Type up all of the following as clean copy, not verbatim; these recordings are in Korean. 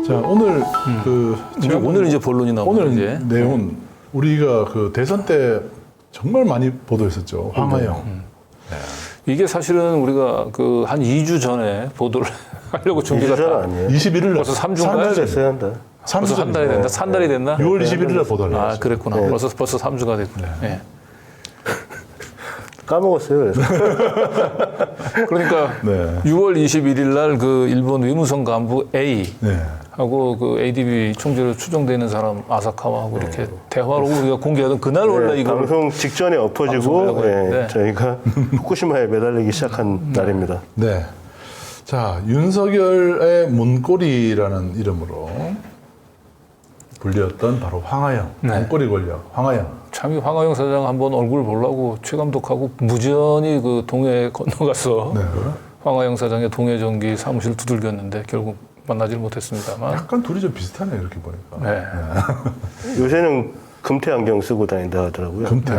자, 오늘 오늘 이제 본론이 나오는 오늘 이제 내용은 우리가 그 대선 때 정말 많이 보도했었죠. 황하영. 이게 사실은 우리가 그 한 2주 전에 보도를 하려고 준비가 2주 전 다 아니에요? 21일 날. 벌써 3주인가요? 한 달 됐어요, 한 달. 벌써 한 달이 됐나? 3달이 됐나? 6월 21일 날 보도를 아, 했죠. 그랬구나. 벌써 3주가 됐구나. 네. 까먹었어요, 그래서. 그러니까 네. 6월 21일 날 그 일본 외무성 간부 A 네. 하고 그 ADB 총재로 추정되는 사람 아사카와하고 이렇게 대화로 우리가 공개하던 그날 원래 이거 방송 직전에 방송을 엎어지고 하고 있는데. 저희가 후쿠시마에 매달리기 시작한 날입니다. 네. 자, 윤석열의 문고리라는 이름으로 불렸던 바로 황하영. 네. 문고리 권력, 황하영. 참 이 황하영 사장 한번 얼굴 보려고 최 감독하고 무전히 그 동해 건너가서 네. 황하영 사장의 동해전기 사무실 두들겼는데 결국 만나질 못했습니다만. 약간 둘이 좀 비슷하네요, 이렇게 보니까. 네. 요새는 금태 안경 쓰고 다닌다 하더라고요. 금태.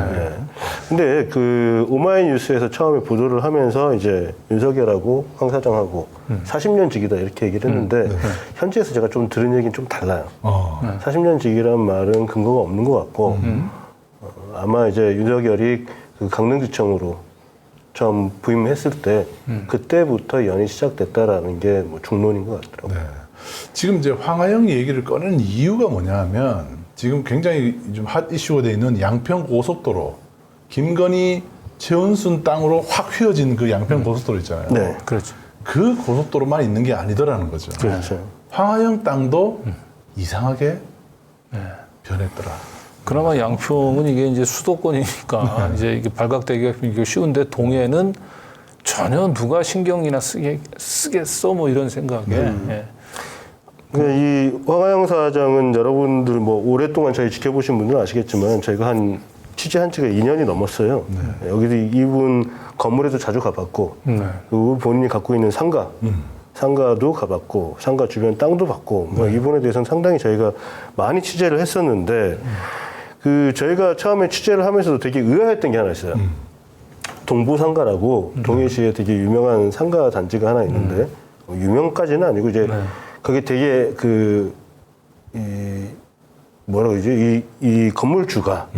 근데 그 오마이뉴스에서 처음에 보도를 하면서 이제 윤석열하고 황 사장하고 40년 직이다 이렇게 얘기를 했는데 현지에서 제가 좀 들은 얘기는 좀 달라요. 40년 직이란 말은 근거가 없는 것 같고 아마 이제 윤석열이 그 강릉지청으로 처음 부임했을 때 그때부터 연이 시작됐다라는 게 뭐 중론인 것 같더라고요. 네. 지금 이제 황하영 얘기를 꺼낸 이유가 뭐냐 하면 지금 굉장히 좀 핫 이슈가 돼 있는 양평 고속도로 김건희 최은순 땅으로 확 휘어진 그 양평 고속도로 있잖아요. 네. 그렇죠. 그 고속도로만 있는 게 아니더라는 거죠. 그렇죠. 황하영 땅도 이상하게 변했더라. 그나마 양평은 이게 이제 수도권이니까 이제 이게 발각되기가 쉬운데 동해는 전혀 누가 신경이나 쓰겠어 뭐 이런 생각에 예. 그러니까 이 황하영 사장은 여러분들 뭐 오랫동안 저희 지켜보신 분들은 아시겠지만 저희가 한 취재한 지가 2년이 넘었어요. 여기도 이분 건물에도 자주 가봤고 그리고 본인이 갖고 있는 상가도 가봤고 상가 주변 땅도 봤고 뭐 이분에 대해서는 상당히 저희가 많이 취재를 했었는데 그 저희가 처음에 취재를 하면서도 되게 의아했던 게 하나 있어요. 동부상가라고 동해시에 되게 유명한 상가 단지가 하나 있는데 유명까지는 아니고 이제 그게 되게 뭐라 그러지 이 건물주가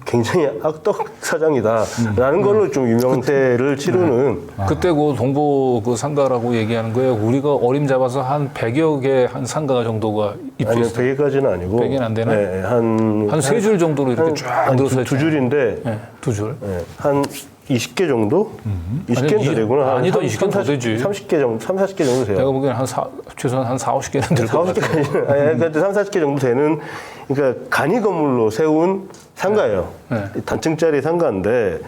굉장히 악덕 사장이다라는 걸로 좀 유명세를 치르는 그때 그 동부 그 상가라고 얘기하는 거예요. 우리가 어림잡아서 한 100여 개 한 상가 정도가 아니요 입주했어요. 100개까지는 아니고 100개는 안 되나? 네, 한 세 줄 정도로 이렇게 쫙 늘어서 두 줄인데 네, 두 줄. 네, 한 20개 정도? 20개는 더 되구나. 아니다, 20개는 더 되지. 30개 정도, 3, 40개 정도 돼요. 내가 보기에는 최소한 한 4, 50개는 될 것 같아. 40개까지는, 아니, 그러니까 3, 40개 정도 되는, 그러니까 간이 건물로 세운 상가예요. 단층짜리 상가인데,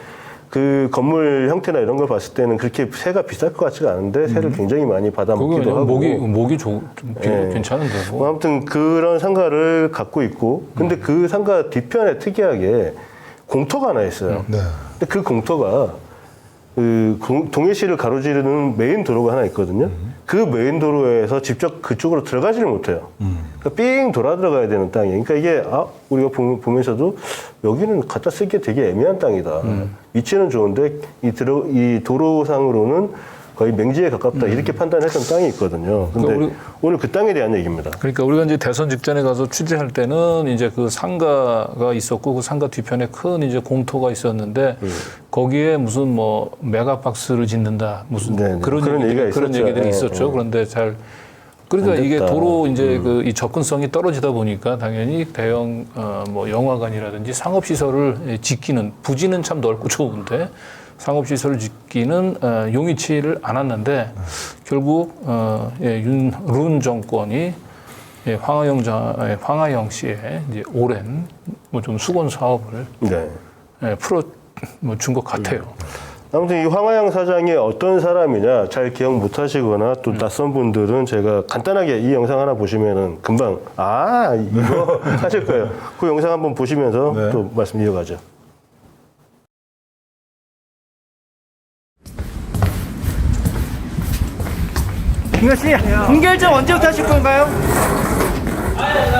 그 건물 형태나 이런 걸 봤을 때는 그렇게 세가 비쌀 것 같지가 않은데, 세를 굉장히 많이 받아먹기도 하고. 목이 좀 괜찮은데. 뭐 아무튼 그런 상가를 갖고 있고, 근데 그 상가 뒤편에 특이하게 공터가 하나 있어요. 네. 근데 그 공터가 그 동해시를 가로지르는 메인 도로가 하나 있거든요. 그 메인 도로에서 직접 그쪽으로 들어가지를 못해요. 그러니까 삥 돌아 들어가야 되는 땅이에요. 그러니까 이게 우리가 보면서도 여기는 갖다 쓰기에 되게 애매한 땅이다. 위치는 좋은데 이 도로상으로는 거의 맹지에 가깝다 이렇게 판단했던 땅이 있거든요. 근데 그러니까 오늘 그 땅에 대한 얘기입니다. 그러니까 우리가 이제 대선 직전에 가서 취재할 때는 이제 그 상가가 있었고 그 상가 뒤편에 큰 이제 공터가 있었는데 거기에 무슨 뭐 메가박스를 짓는다 무슨 네네. 그런 그런 얘기들이 있었죠. 그런데 그러니까 이게 도로 이제 그 이 접근성이 떨어지다 보니까 당연히 대형 뭐 영화관이라든지 상업 시설을 짓기는 부지는 참 넓고 좋은데 상업시설을 짓기는 용이치를 않았는데 결국 룬 정권이 황하영 씨의 이제 오랜 뭐 좀 수건 사업을 풀어 준 것 같아요. 아무튼 이 황하영 사장이 어떤 사람이냐 잘 기억 못 하시거나 또 낯선 분들은 제가 간단하게 이 영상 하나 보시면은 금방 이거 하실 거예요. 그 영상 한번 보시면서 또 말씀 이어가죠. 김현 씨, 분결점 언제부터 하실 건가요?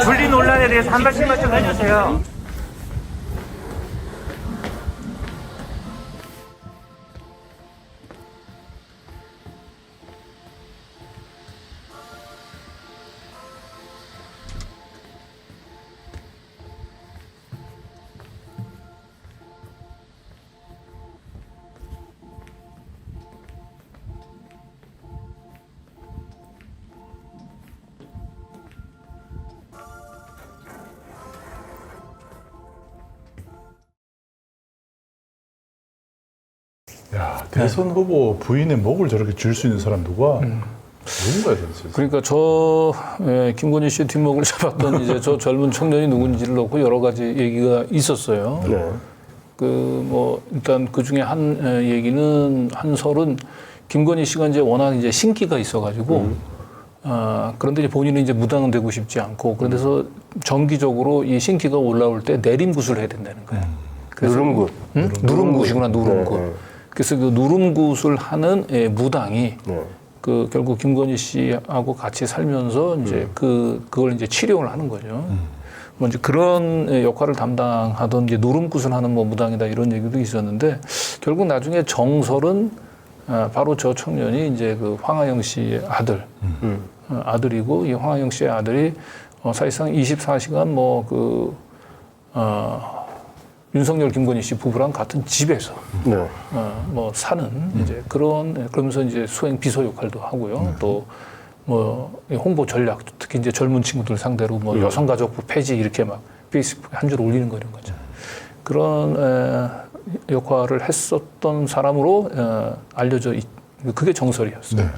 분리 논란에 대해서 한 말씀만 좀 해주세요. 야, 대선 후보 부인의 목을 저렇게 줄 수 있는 사람 누군가요, 도대체? 그러니까 김건희 씨의 뒷목을 잡았던 이제 저 젊은 청년이 누군지를 놓고 여러 가지 얘기가 있었어요. 네. 일단 그 중에 한 얘기는 한 설은 김건희 씨가 이제 워낙 이제 신기가 있어가지고 그런데 이제 본인은 이제 무당은 되고 싶지 않고 그래서 정기적으로 이 신기가 올라올 때 내림굿을 해야 된다는 거예요. 누름굿. 누름굿이구나, 누름굿. 네. 그래서 그 누름굿을 하는 무당이 네. 결국 김건희 씨하고 같이 살면서 이제 그걸 이제 치료를 하는 거죠. 뭐 이제 그런 역할을 담당하던 이제 누름굿을 하는 뭐 무당이다 이런 얘기도 있었는데 결국 나중에 정설은 바로 저 청년이 이제 그 황하영 씨의 아들이고 이 황하영 씨의 아들이 사실상 24시간 윤석열 김건희 씨 부부랑 같은 집에서 네. 사는 이제 그러면서 이제 수행 비서 역할도 하고요. 또 홍보 전략 특히 이제 젊은 친구들 상대로 여성가족부 폐지 이렇게 막 페이스북에 한 줄 올리는 거 이런 거죠. 그런 역할을 했었던 사람으로 알려져 그게 정설이었어요. 네.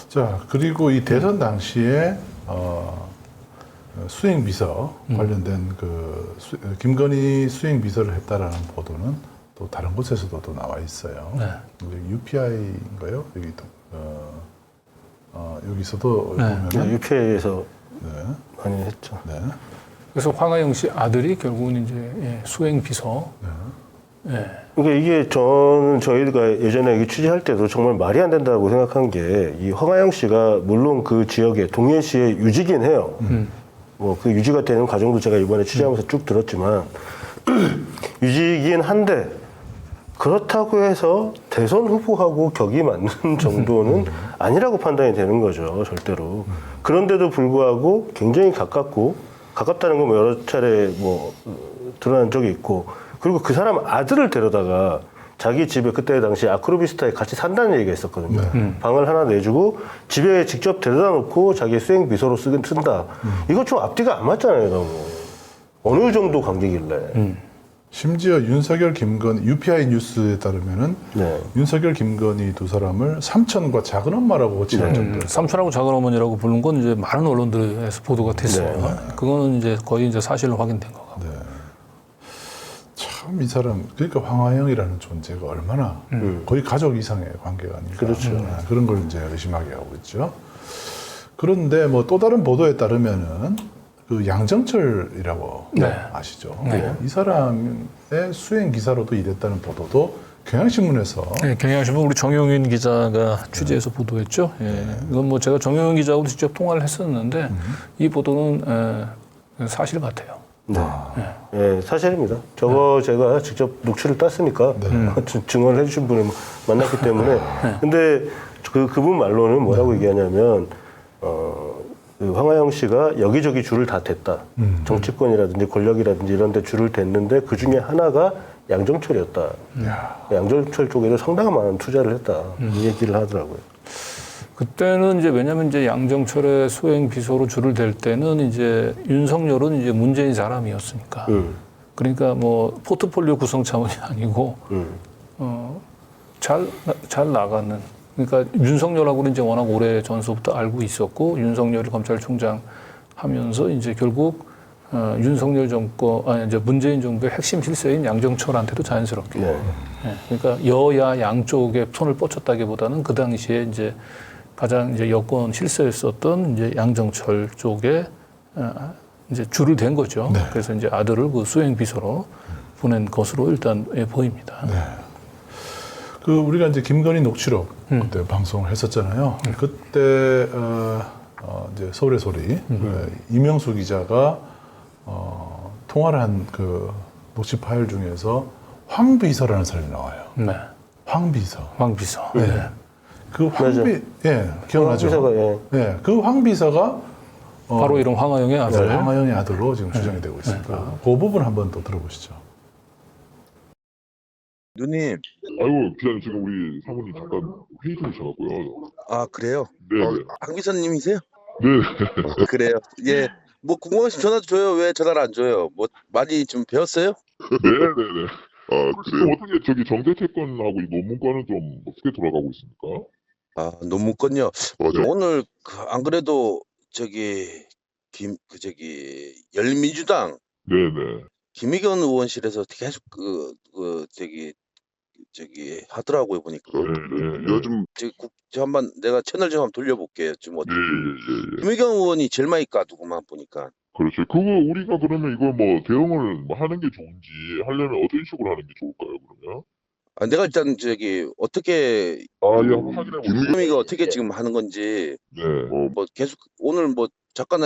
자, 그리고 이 대선 당시에 수행 비서 관련된 김건희 수행 비서를 했다라는 보도는 또 다른 곳에서도 또 나와 있어요. 네. UPI인가요? 여기서도 네. 보면은 UPA에서 네. 많이 했죠. 네. 그래서 황하영 씨 아들이 결국은 이제 수행 비서. 예. 그러니까 이게 저희가 예전에 여기 취재할 때도 정말 말이 안 된다고 생각한 게 이 황하영 씨가 물론 그 지역에 동해시의 유지긴 해요. 뭐 그 유지가 되는 과정도 제가 이번에 취재하면서 쭉 들었지만 유지긴 한데 그렇다고 해서 대선 후보하고 격이 맞는 정도는 아니라고 판단이 되는 거죠, 절대로. 그런데도 불구하고 굉장히 가깝다는 건 뭐 여러 차례 드러난 적이 있고, 그리고 그 사람 아들을 데려다가 자기 집에 그때 당시 아크로비스타에 같이 산다는 얘기가 있었거든요. 방을 하나 내주고 집에 직접 데려다 놓고 자기 수행 비서로 쓴다. 이거 좀 앞뒤가 안 맞잖아요, 너무. 어느 정도 관계길래. 심지어 윤석열, 김건희, UPI 뉴스에 따르면은 네. 윤석열, 김건희 두 사람을 삼촌과 작은 엄마라고 칭할 정도. 삼촌하고 작은 어머니라고 부른 건 이제 많은 언론들에서 보도가 됐어요. 네. 그거는 이제 거의 이제 사실로 확인된 것 같고. 네. 참 이 사람, 그러니까 황하영이라는 존재가 얼마나 거의 가족 이상의 관계가 아닐까. 그렇죠. 그런 걸 이제 의심하게 하고 있죠. 그런데 또 다른 보도에 따르면은 그 양정철이라고 네. 아시죠? 네. 이 사람의 수행 기사로도 일했다는 보도도 경향신문에서 네, 경향신문 우리 정용인 기자가 취재해서 보도했죠. 예. 이건 제가 정용인 기자하고 직접 통화를 했었는데 이 보도는 사실 같아요. 네. 네, 사실입니다. 저거 제가 직접 녹취를 땄으니까 증언을 해주신 분을 만났기 때문에. 근데 그분 말로는 뭐라고 얘기하냐면, 그 황하영 씨가 여기저기 줄을 다 댔다. 정치권이라든지 권력이라든지 이런 데 줄을 댔는데 그 중에 하나가 양정철이었다. 양정철 쪽에도 상당한 많은 투자를 했다. 이 얘기를 하더라고요. 그때는 이제 왜냐면 이제 양정철의 수행 비서로 줄을 댈 때는 이제 윤석열은 이제 문재인 사람이었으니까. 그러니까 포트폴리오 구성 차원이 아니고 잘 나가는. 그러니까 윤석열하고는 이제 워낙 오래 전서부터 알고 있었고 윤석열이 검찰총장 하면서 이제 결국 윤석열 정권 이제 문재인 정부의 핵심 실세인 양정철한테도 자연스럽게. 네. 그러니까 여야 양쪽에 손을 뻗쳤다기보다는 그 당시에 이제 가장 이제 여권 실세였었던 이제 양정철 쪽에 이제 줄을 댄 거죠. 네. 그래서 이제 아들을 그 수행 비서로 보낸 것으로 일단 보입니다. 네. 우리가 이제 김건희 녹취록 그때 방송을 했었잖아요. 그때 이제 서울의 소리 이명수 기자가 통화를 한 그 녹취 파일 중에서 황 비서라는 사람이 나와요. 네. 황 비서. 황 비서. 네. 그 황비, 기억나죠? 황 비서가, 그 황 비서가 바로 이런 황하영의 아들. 황하영의 아들로 지금 추정이 되고 있습니다. 그 부분 한번 또 들어보시죠. 누님, 아이고 기자님 지금 우리 사모님 잠깐 회의 중이셔갖고요. 아 그래요? 네네. 황 기사님이세요? 네. 그래요. 예, 궁금하시면 전화 줘요. 왜 전화를 안 줘요? 많이 좀 배웠어요? 네네네. 그래요? 어떻게 저기 정대채권하고 이 논문과는 좀 어떻게 돌아가고 있습니까? 아, 논문건요. 맞아요. 오늘 안 그래도 저기 열린민주당 네네. 김의겸 의원실에서 계속 하더라고요 보니까. 네. 요즘 저 한번 내가 채널 좀 한번 돌려볼게요. 좀 어떻게. 예. 김의겸 의원이 제일 많이 까두고만 보니까. 그렇죠. 그거 우리가 그러면 이거 뭐 대응을 뭐 하는 게 좋은지 하려면 어떤 식으로 하는 게 좋을까요, 그러면? 아, 내가 일단 어떻게 한번 확인해 김의겸이가 어떻게 지금 하는 건지 네. 뭐 계속 오늘 뭐 잠깐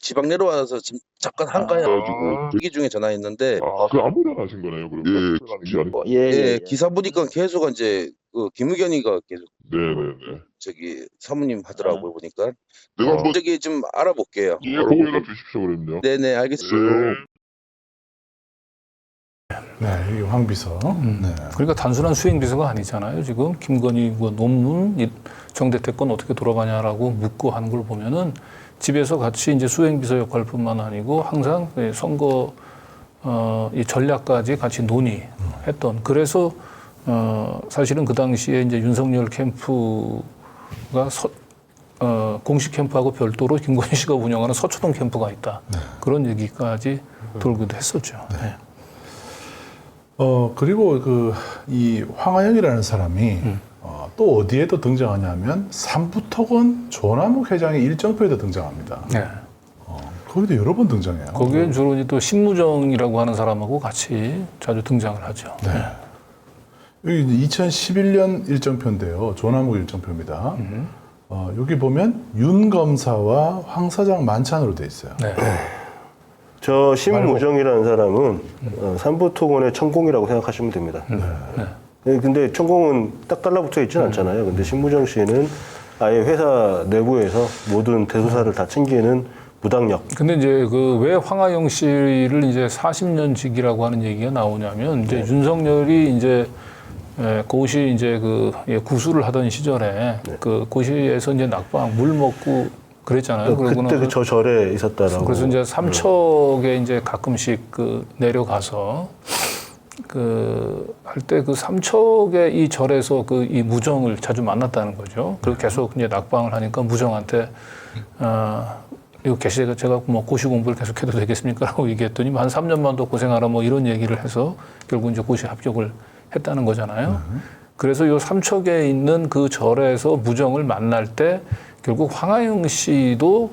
지방 내려와서 지금 잠깐 한가해 가지고 대기 중에 전화했는데 그 아무데나 하신 거네요, 그럼? 기사 보니까 계속 이제 김의겸이가 계속 네네네. 사모님 하더라고요 보니까. 내가 한번 좀 알아볼게요. 보고 연락 주십시오, 그럼요. 네네 알겠어요. 네, 이게 황 비서. 네. 그러니까 단순한 수행 비서가 아니잖아요. 지금 김건희 뭐 논문 정대태권 어떻게 돌아가냐라고 묻고 하는 걸 보면은 집에서 같이 이제 수행 비서 역할뿐만 아니고 항상 선거 이 전략까지 같이 논의했던. 그래서 사실은 그 당시에 이제 윤석열 캠프가 공식 캠프하고 별도로 김건희 씨가 운영하는 서초동 캠프가 있다. 그런 얘기까지 돌기도 했었죠. 네. 그리고 이 황하영이라는 사람이 또 어디에도 등장하냐면 삼부토건 조남욱 회장의 일정표에도 등장합니다. 네. 거기도 여러 번 등장해요. 거기엔 주로 또 신무정이라고 하는 사람하고 같이 자주 등장을 하죠. 네. 여기 2011년 일정표인데요. 조남욱 일정표입니다. 여기 보면 윤 검사와 황 사장 만찬으로 돼 있어요. 네. 저 신무정이라는 사람은 삼부토건의 천공이라고 생각하시면 됩니다. 네, 근데 천공은 딱 달라붙어 있지는 않잖아요. 근데 신무정 씨는 아예 회사 내부에서 모든 대소사를 다 챙기는 무당력. 근데 이제 왜 황하영 씨를 이제 40년직이라고 하는 얘기가 나오냐면 이제 윤석열이 이제 고시 이제 구수를 하던 시절에 고시에서 이제 낙방 물 먹고 그랬잖아요. 그때 저 절에 있었다라고. 그래서 이제 삼척에 이제 가끔씩 내려가서 할 때 삼척의 이 절에서 이 무정을 자주 만났다는 거죠. 그리고 계속 이제 낙방을 하니까 무정한테 이거 제가 뭐 고시 공부를 계속해도 되겠습니까?라고 얘기했더니 한 3년만 더 고생하라 뭐 이런 얘기를 해서 결국 이제 고시 합격을 했다는 거잖아요. 그래서 요 삼척에 있는 그 절에서 무정을 만날 때 결국 황하영 씨도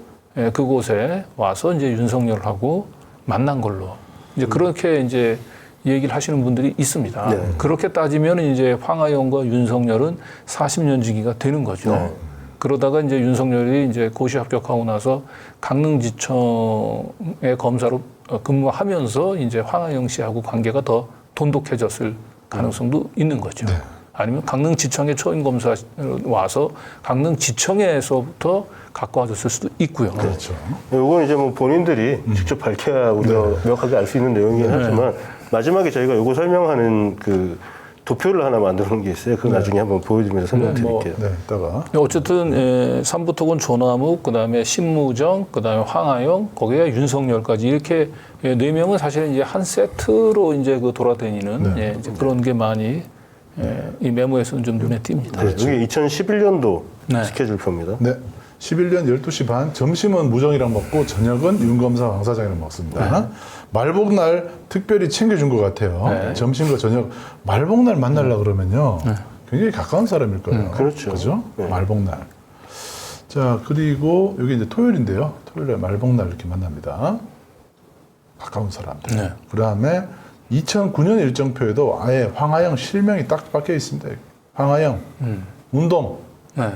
그곳에 와서 이제 윤석열하고 만난 걸로 이제 그렇게 이제 얘기를 하시는 분들이 있습니다. 네. 그렇게 따지면 이제 황하영과 윤석열은 40년지기가 되는 거죠. 네. 그러다가 이제 윤석열이 이제 고시 합격하고 나서 강릉지청의 검사로 근무하면서 이제 황하영 씨하고 관계가 더 돈독해졌을 가능성도 있는 거죠. 네. 아니면 강릉지청의 초임검사 와서 강릉지청에서부터 가까워졌을 수도 있고요. 그렇죠. 이건 이제 뭐 본인들이 직접 밝혀야 우리가 명확하게 알 수 있는 내용이긴 하지만 마지막에 저희가 이거 설명하는 도표를 하나 만들어 놓은 게 있어요. 그거 나중에 한번 보여드리면서 설명드릴게요. 네, 이따가. 어쨌든 삼부토건 조남욱, 그다음에 신무정, 그다음에 황하영, 거기에 윤석열까지 이렇게 네 명은 사실은 이제 한 세트로 이제 돌아다니는 이제 그런 게 많이 이 메모에서는 좀 눈에 띕니다. 네, 이게 2011년도 네. 스케줄표입니다. 네. 11년 12시 반, 점심은 무정이랑 먹고 저녁은 윤검사 황 사장이랑 먹습니다. 말복날 특별히 챙겨준 것 같아요. 네. 점심과 저녁. 말복날 만나려고 그러면요. 굉장히 가까운 사람일 거예요. 그렇죠. 그죠? 네. 말복날. 자, 그리고 여기 이제 토요일인데요. 토요일에 말복날 이렇게 만납니다. 가까운 사람들. 네. 그 다음에 2009년 일정표에도 아예 황하영 실명이 딱 박혀 있습니다. 황하영, 운동. 네.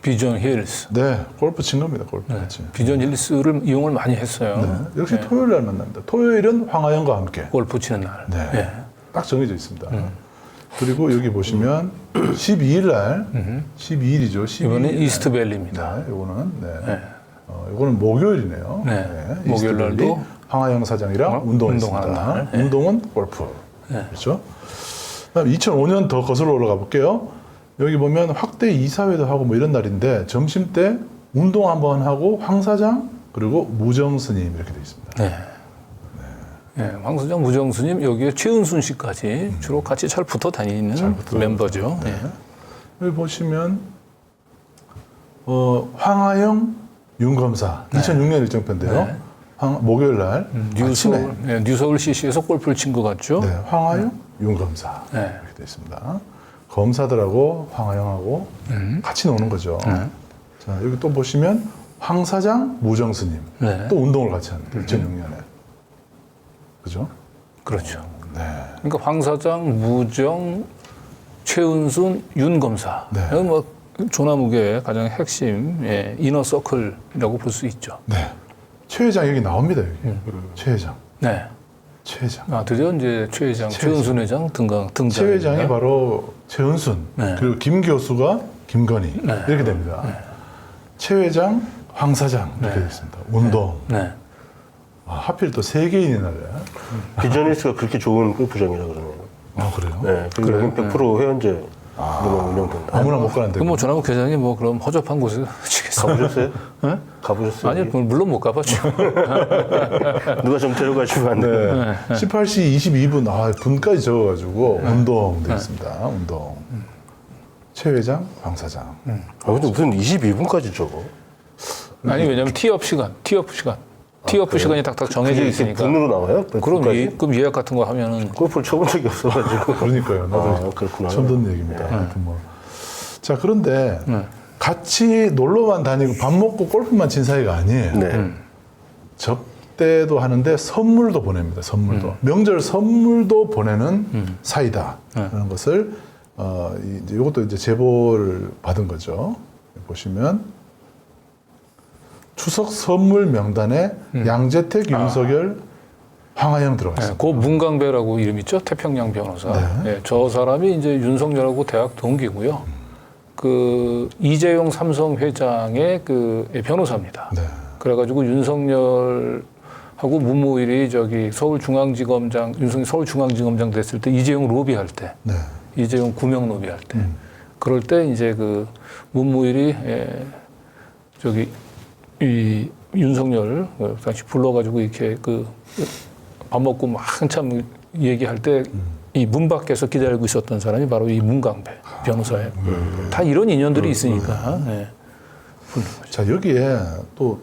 비전 힐스. 네, 골프 친 겁니다. 골프 같이. 비전 힐스를 이용을 많이 했어요. 네, 역시 토요일 날 만납니다. 토요일은 황하영과 함께. 골프 치는 날. 네, 딱 정해져 있습니다. 그리고 여기 보시면 12일 날, 12일이죠. 12일 이번엔 이스트밸리입니다. 네, 이거는 이거는 목요일이네요. 네, 목요일 이스트밸리. 날도 황하영 사장이랑 운동했습니다. 운동하는 날. 네. 운동은 골프. 그렇죠? 그다음 2005년 더 거슬러 올라가 볼게요. 여기 보면 확대 이사회도 하고 뭐 이런 날인데 점심 때 운동 한번 하고 황 사장 그리고 무정 스님 이렇게 돼 있습니다. 네. 예, 황 사장, 무정수님, 여기에 최은순 씨까지 주로 같이 잘 붙어 다니는 멤버죠. 예. 여기 보시면 황하영 윤 검사 2006년 일정표인데요. 네. 목요일 날 뉴서울, 예, 뉴서울 CC에서 골프를 친 것 같죠. 네, 황하영 윤 검사 네. 이렇게 되어 있습니다. 검사들하고 황하영하고 같이 노는 거죠. 자, 여기 또 보시면 황 사장 무정수님 네. 또 운동을 같이 합니다. 2006년에 그죠? 그렇죠. 네. 그러니까 황 사장, 무정, 최은순, 윤 검사. 네. 이건 뭐 조나무계의 가장 핵심 예, 이너 서클이라고 볼 수 있죠. 네. 최 회장 여기 나옵니다. 여기 최 회장. 네. 최 회장. 아, 드디어 이제 최 회장, 최은순 회장 등장. 최 회장이 바로 최은순 네. 그리고 김 교수가 김건희 네. 이렇게 됩니다. 최 회장, 황 사장 이렇게 네. 되어 있습니다. 운동. 네. 아, 하필 또 세계인의 날에. 비저니스가 그렇게 좋은 골프장이라 그러네요. 아 그래요? 네, 그리고 여긴 100% 회원제 운영된다. 아무나 못 가는데. 그럼 뭐 조나무 계장이 뭐 그럼 허접한 곳에 치겠어. 가보셨어요? 네? 가보셨어요? 아니, 물론 못 가봤죠. 누가 좀 데려가시면 안 돼요. 네. 18시 22분 분까지 적어가지고 운동 되어 있습니다. 운동. 최 회장, 황 사장. 아, 근데 무슨 22분까지 적어? 아니, 왜냐면 티업 시간. 티업 시간이 딱딱 정해져 그게 있으니까. 분으로 나와요? 그럼, 그럼 예약 같은 거 하면은 골프를 쳐본 적이 없어가지고. 그러니까요. 나도 그렇구나. 처음 듣는 얘기입니다. 하여튼 뭐. 자 그런데 같이 놀러만 다니고 밥 먹고 골프만 친 사이가 아니에요. 네. 접대도 하는데 선물도 보냅니다. 선물도 명절 선물도 보내는 사이다. 라는 것을 이제 이것도 이제 제보를 받은 거죠. 보시면 추석 선물 명단에 양재택, 윤석열, 황하영 들어가 네, 있습니다. 고 문강배라고 이름 있죠? 태평양 변호사. 네, 저 사람이 이제 윤석열하고 대학 동기고요. 그 이재용 삼성 회장의 그 변호사입니다. 네. 그래가지고 윤석열하고 문무일이 저기 서울중앙지검장, 윤석열 서울중앙지검장 됐을 때 이재용 로비할 때, 네. 이재용 구명 로비할 때, 그럴 때 이제 그 문무일이 저기 이 윤석열 다시 불러가지고 이렇게 그 밥 먹고 막 한참 얘기할 때 이 문 밖에서 기다리고 있었던 사람이 바로 이 문강배 변호사예요. 다 이런 인연들이 있으니까. 네. 자 여기에 또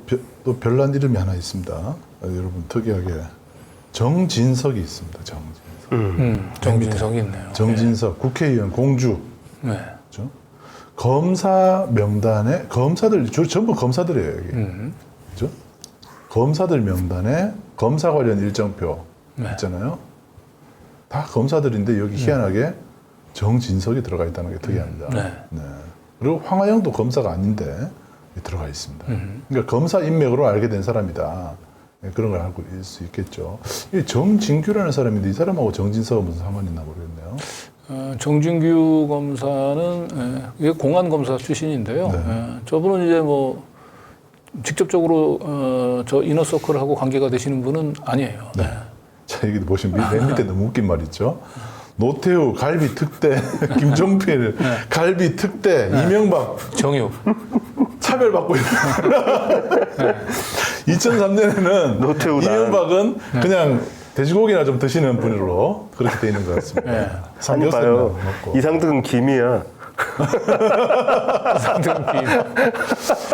별난 이름이 하나 있습니다. 여러분 특이하게 정진석이 있습니다. 정진석. 정진석이 있네요. 정진석 국회의원 공주. 네. 그렇죠? 검사 명단에 검사들 전부 검사들이에요 여기. 그렇죠? 검사들 명단에 검사 관련 일정표 있잖아요. 다 검사들인데 여기 희한하게 정진석이 들어가 있다는 게 특이합니다. 네. 그리고 황하영도 검사가 아닌데 들어가 있습니다. 그러니까 검사 인맥으로 알게 된 사람이다. 네, 그런 걸 알고 있을 수 있겠죠. 이 정진규라는 사람인데 이 사람하고 정진석은 무슨 상관이 있나 모르겠네요. 정진규 검사는 이게 공안 검사 출신인데요. 저분은 이제 뭐 직접적으로 저 이너서클하고 관계가 되시는 분은 아니에요. 네. 자, 여기 보시면 맨 밑에 너무 웃긴 말 있죠. 노태우 갈비 특대, 김종필 갈비 특대, 이명박 정유. 차별받고 있는. 2003년에는 노태우 이명박은 그냥 돼지고기나 좀 드시는 분으로 그렇게 돼 있는 것 같습니다. 아니 삼겹살만 봐요. 먹고. 이상득은 김이야.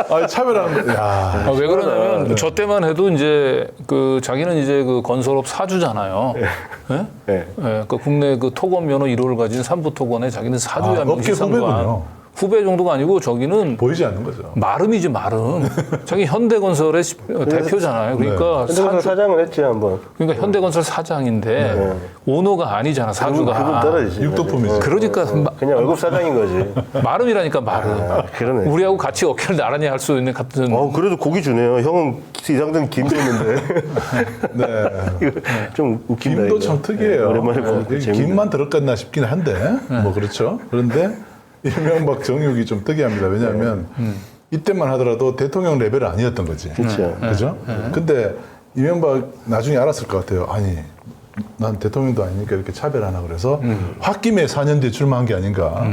아, 차별하는 거. 야. 왜 그러냐면 저 때만 해도 이제 그 자기는 이제 그 건설업 사주잖아요. 네? 네. 그 국내 그 토건 면허 1호를 가진 삼부토건에 자기는 사주야. 업계 후배군요. 후배 정도가 아니고 저기는 보이지 않는 거죠. 마름이지 마름. 자기 현대건설의 대표잖아요. 그러니까 현대건설 사장을 했지 한번. 그러니까 현대건설 사장인데 오너가 아니잖아 사주가. 그분 떨어지지. 육도품이지. 그러니까 그냥 월급 사장인 거지. 마름이라니까 마름. 그러네. 우리하고 같이 어깨를 나란히 할 수 있는 같은. 그래도 고기 주네요. 형은 이상득 김 줬는데. 네. 이거 좀 웃긴다. 김도 이거. 참 특이해요. 오랜만에 보니까 여기 재밌네. 김만 들었겠나 싶긴 한데, 뭐 그렇죠. 그런데 이명박 정육이 좀 특이합니다. 왜냐하면 이때만 하더라도 대통령 레벨은 아니었던 거지. 그렇죠. 그죠? 근데 이명박 나중에 알았을 것 같아요. 아니, 난 대통령도 아니니까 이렇게 차별하나 그래서 홧김에 4년 뒤에 출마한 게 아닌가.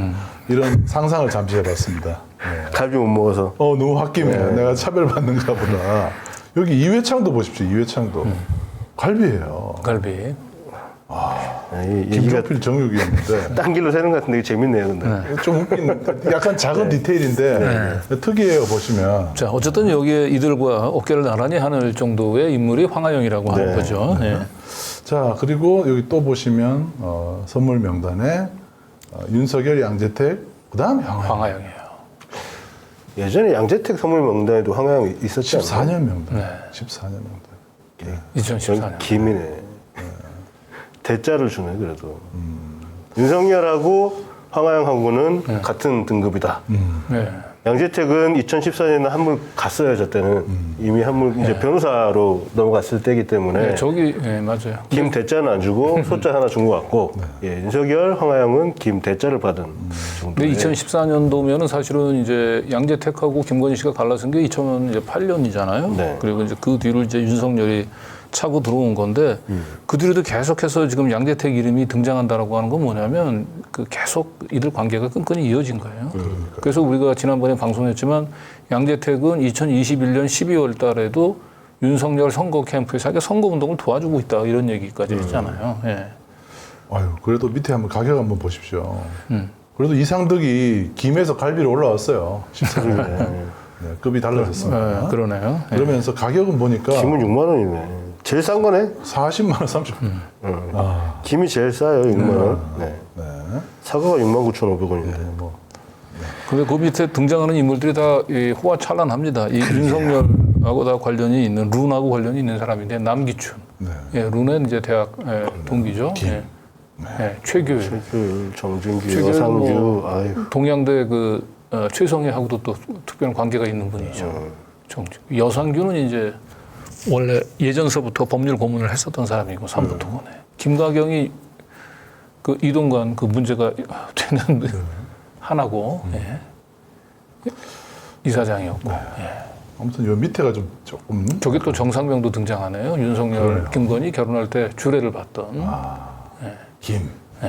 이런 상상을 잠시 해봤습니다. 네. 갈비 못 먹어서. 너무 홧김에 내가 차별받는가 보다. 여기 이회창도 보십시오. 이회창도. 갈비예요. 갈비. 얘기가 김종필 정육이었는데 딴 길로 새는 것 같은데 재밌네요, 근데. 좀 웃긴 약간 작은 디테일인데 특이해요 보시면. 자, 어쨌든 여기에 이들과 어깨를 나란히 하는 정도의 인물이 황하영이라고 하는 거죠. 네. 자 그리고 여기 또 보시면 선물 명단에 윤석열, 양재택, 그다음 황하영. 황하영이에요. 예전에 양재택 선물 명단에도 황하영이 있었지 않나요? 14년 명단. 네. 14년 명단. 2014년. 김이네. 대자를 주네, 그래도. 윤석열하고 황하영하고는 같은 등급이다. 네. 양재택은 2014년에 한물 갔어요, 저 때는. 이미 한물 이제 변호사로 넘어갔을 때이기 때문에. 네, 저기, 네, 맞아요. 김 대자는 안 주고 소자 하나 준 것 같고, 예, 윤석열, 황하영은 김 대자를 받은 정도. 근데 2014년도면은 사실은 이제 양재택하고 김건희 씨가 갈라선 게 2008년이잖아요. 네. 그리고 이제 그 뒤로 이제 윤석열이 차고 들어온 건데 그 뒤로도 계속해서 지금 양재택 이름이 등장한다라고 하는 건 뭐냐면 그 계속 이들 관계가 끈끈이 이어진 거예요. 그래서 우리가 지난번에 방송했지만 양재택은 2021년 12월 달에도 윤석열 선거 캠프에서 자기가 선거 운동을 도와주고 있다 이런 얘기까지 했잖아요. 예. 아유 그래도 밑에 한번 가격 한번 보십시오. 그래도 이상득이 김에서 갈비로 올라왔어요. 14년. 네, 급이 달라졌습니다. 그러네요. 예. 그러면서 가격은 보니까 김은 6만 원이네. 제일 싼 거네. 40만 원, 30만 김이 제일 싸요, 6만 원. 네. 네. 사과가 69,500원인데. 뭐 근데 그 밑에 등장하는 인물들이 다 호화찬란합니다. 이 윤석열하고 다 관련이 있는, 룬하고 관련이 있는 사람인데, 남기춘. 네. 예, 룬은 이제 대학 동기죠. 예. 예, 최규일. 최규일, 정진규, 최규일 여상규, 뭐 아유. 동양대 그 최성희하고도 또 특별한 관계가 있는 분이죠. 여상규는 이제 원래 예전서부터 법률 고문을 했었던 사람이고 삼부토건에 김가경이 그 이동관 그 문제가 되는 하나고 예. 이사장이었고 예. 아무튼 요 밑에가 좀 조금 저게 또 정상명도 등장하네요. 윤석열, 김건희 결혼할 때 주례를 받던 김. 예.